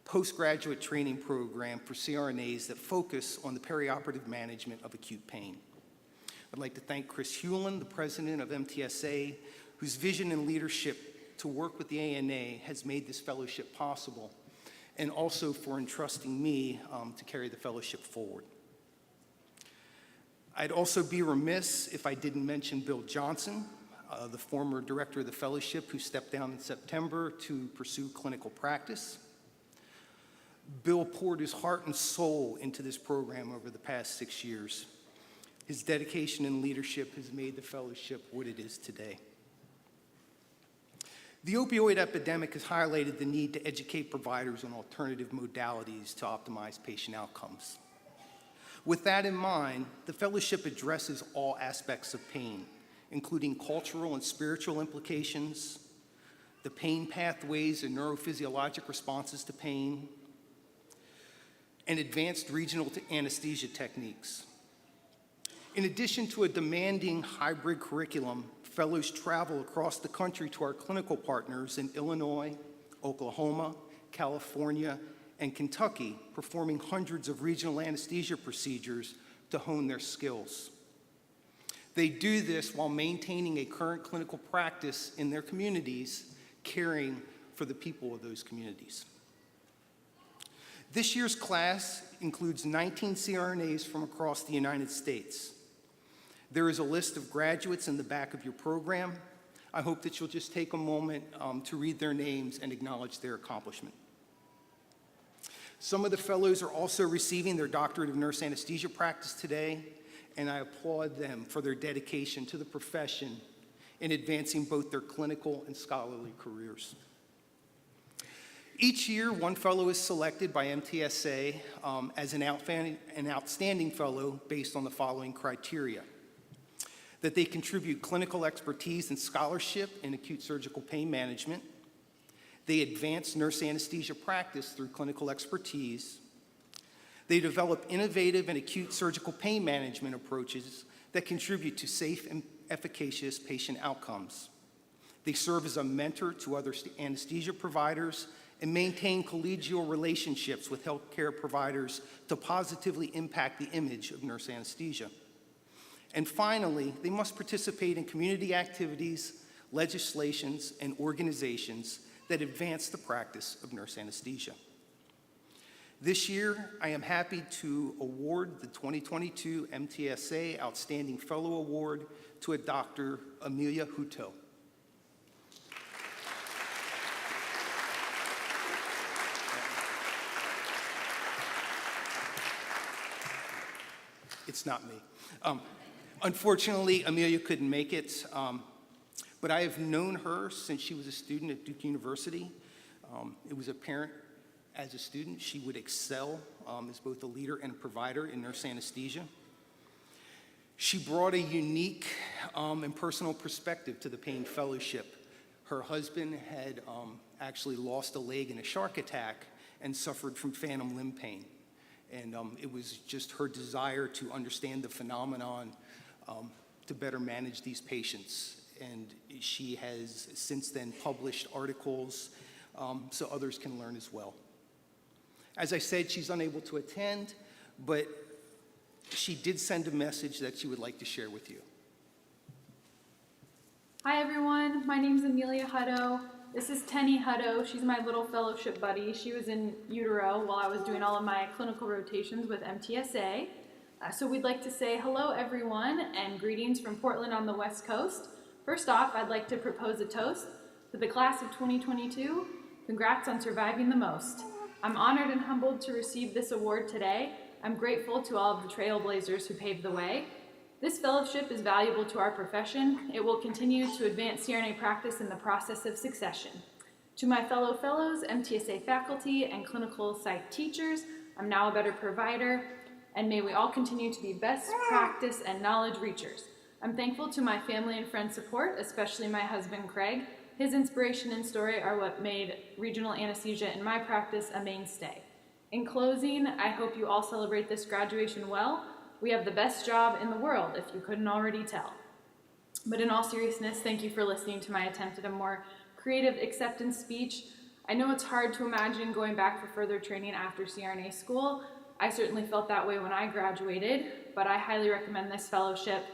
postgraduate training program for CRNAs that focus on the perioperative management of acute pain. I'd like to thank Chris Hewlin, the president of MTSA, whose vision and leadership to work with the ANA has made this fellowship possible, and also for entrusting me to carry the fellowship forward. I'd also be remiss if I didn't mention Bill Johnson, the former director of the fellowship who stepped down in September to pursue clinical practice. Bill poured his heart and soul into this program over the past 6 years. His dedication and leadership has made the fellowship what it is today. The opioid epidemic has highlighted the need to educate providers on alternative modalities to optimize patient outcomes. With that in mind, the fellowship addresses all aspects of pain, including cultural and spiritual implications, the pain pathways and neurophysiologic responses to pain, and advanced regional anesthesia techniques. In addition to a demanding hybrid curriculum, fellows travel across the country to our clinical partners in Illinois, Oklahoma, California, and Kentucky, performing hundreds of regional anesthesia procedures to hone their skills. They do this while maintaining a current clinical practice in their communities, caring for the people of those communities. This year's class includes 19 CRNAs from across the United States. There is a list of graduates in the back of your program. I hope that you'll just take a moment to read their names and acknowledge their accomplishment. Some of the fellows are also receiving their doctorate of nurse anesthesia practice today, and I applaud them for their dedication to the profession in advancing both their clinical and scholarly careers. Each year, one fellow is selected by MTSA as an outstanding fellow based on the following criteria: that they contribute clinical expertise and scholarship in acute surgical pain management, they advance nurse anesthesia practice through clinical expertise, they develop innovative and acute surgical pain management approaches that contribute to safe and efficacious patient outcomes, they serve as a mentor to other anesthesia providers and maintain collegial relationships with healthcare providers to positively impact the image of nurse anesthesia. And finally, they must participate in community activities, legislations, and organizations that advance the practice of nurse anesthesia. This year, I am happy to award the 2022 MTSA Outstanding Fellow Award to a Dr. Amelia Hutto. It's not me. Unfortunately, Amelia couldn't make it, but I have known her since she was a student at Duke University. It was apparent as a student she would excel as both a leader and a provider in nurse anesthesia. She brought a unique and personal perspective to the pain fellowship. Her husband had actually lost a leg in a shark attack and suffered from phantom limb pain. And it was just her desire to understand the phenomenon to better manage these patients. And she has since then published articles so others can learn as well. As I said, she's unable to attend, but she did send a message that she would like to share with you. Hi everyone, my name is Amelia Hutto. This is Tenny Hutto. She's my little fellowship buddy. She was in utero while I was doing all of my clinical rotations with MTSA. So we'd like to say hello everyone and greetings from Portland on the West Coast. First off, I'd like to propose a toast to the class of 2022. Congrats on surviving the most. I'm honored and humbled to receive this award today. I'm grateful to all of the trailblazers who paved the way. This fellowship is valuable to our profession. It will continue to advance CRNA practice in the process of succession. To my fellow fellows, MTSA faculty, and clinical psych teachers, I'm now a better provider, and may we all continue to be best practice and knowledge reachers. I'm thankful to my family and friend support, especially my husband Craig. His inspiration and story are what made regional anesthesia in my practice a mainstay. In closing, I hope you all celebrate this graduation well. We have the best job in the world, if you couldn't already tell. But in all seriousness, thank you for listening to my attempt at a more creative acceptance speech. I know it's hard to imagine going back for further training after CRNA school. I certainly felt that way when I graduated, but I highly recommend this fellowship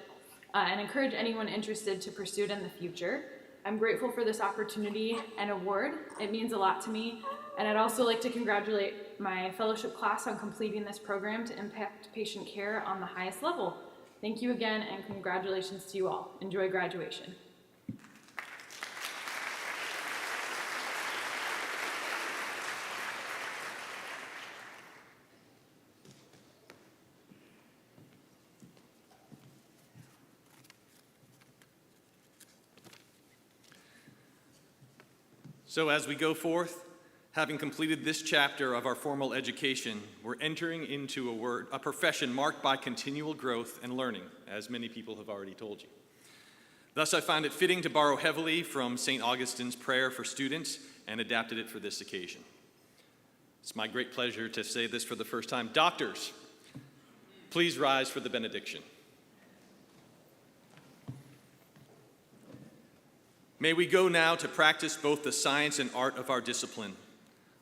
and encourage anyone interested to pursue it in the future. I'm grateful for this opportunity and award. It means a lot to me, and I'd also like to congratulate my fellowship class on completing this program to impact patient care on the highest level. Thank you again, and congratulations to you all. Enjoy graduation. So as we go forth, having completed this chapter of our formal education, we're entering into a profession marked by continual growth and learning, as many people have already told you. Thus, I find it fitting to borrow heavily from St. Augustine's prayer for students and adapted it for this occasion. It's my great pleasure to say this for the first time. Doctors, please rise for the benediction. May we go now to practice both the science and art of our discipline,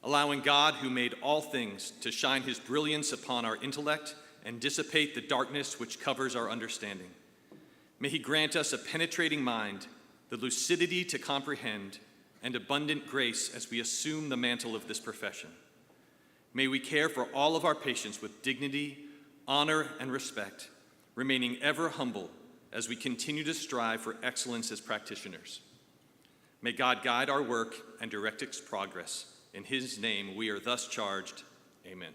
allowing God, who made all things, to shine his brilliance upon our intellect and dissipate the darkness which covers our understanding. May he grant us a penetrating mind, the lucidity to comprehend, and abundant grace as we assume the mantle of this profession. May we care for all of our patients with dignity, honor, and respect, remaining ever humble as we continue to strive for excellence as practitioners. May God guide our work and direct its progress. In his name we are thus charged. Amen.